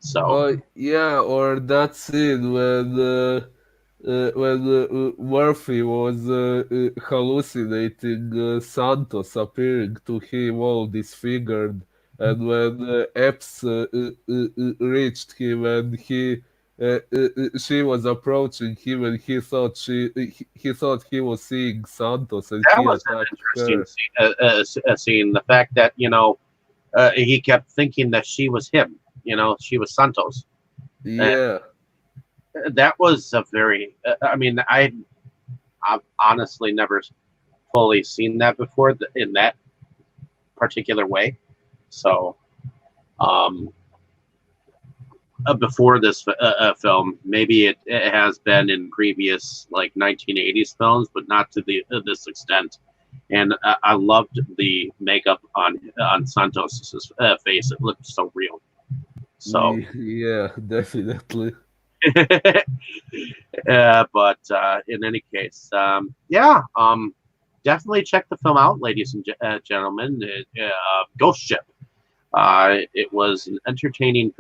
So Oh, yeah, or that scene when Murphy was hallucinating Santos appearing to him all disfigured, and when Epps reached him and she was approaching him and he thought he was seeing Santos and that he was an attacked interesting her. scene. The fact that he kept thinking that she was him. She was Santos. And Yeah. that was a very. I mean, I've honestly never fully seen that before in that particular way. So, um, before this film, maybe it has been in previous like 1980s films, but not to this extent. And I loved the makeup on Santos's face; it looked so real. So, Yeah, definitely. but in any case, yeah, definitely check the film out, ladies and gentlemen. Ghost Ship. It was an entertaining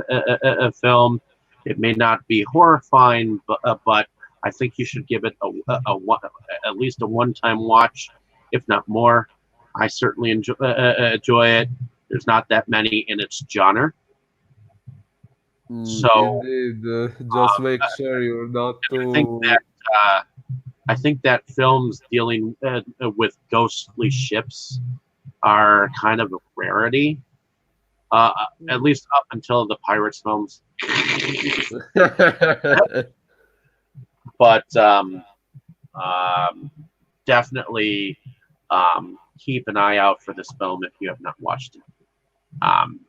film. It may not be horrifying, but I think you should give it at least a one-time watch, if not more. I certainly enjoy it. There's not that many in its genre, so Indeed, just make sure you're not I think too. that I think that films dealing with ghostly ships are kind of a rarity, at least up until the Pirates films. But definitely keep an eye out for this film if you have not watched it. Um,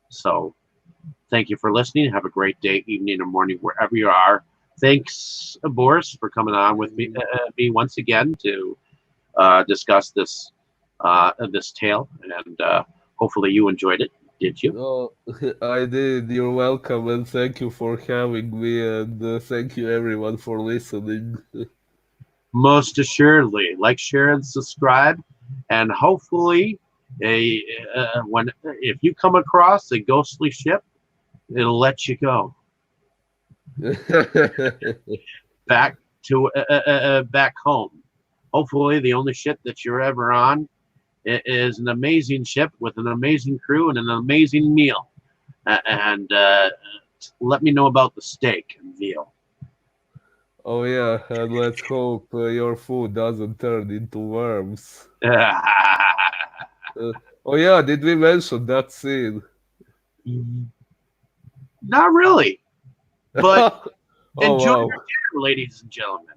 so thank you for listening. Have a great day, evening, or morning, wherever you are. Thanks, Boris, for coming on with me once again to discuss this tale, and hopefully you enjoyed it. Did you? Oh, I did. You're welcome, and thank you for having me, and thank you everyone for listening. Most assuredly. Like, share, and subscribe, and hopefully, when if you come across a ghostly ship, it'll let you go back to back home. Hopefully, the only ship that you're ever on is an amazing ship with an amazing crew and an amazing meal. And let me know about the steak and veal. Oh yeah, and let's hope your food doesn't turn into worms. Uh, oh yeah, did we mention that scene? Not really, but Oh enjoy wow. your dinner, ladies and gentlemen.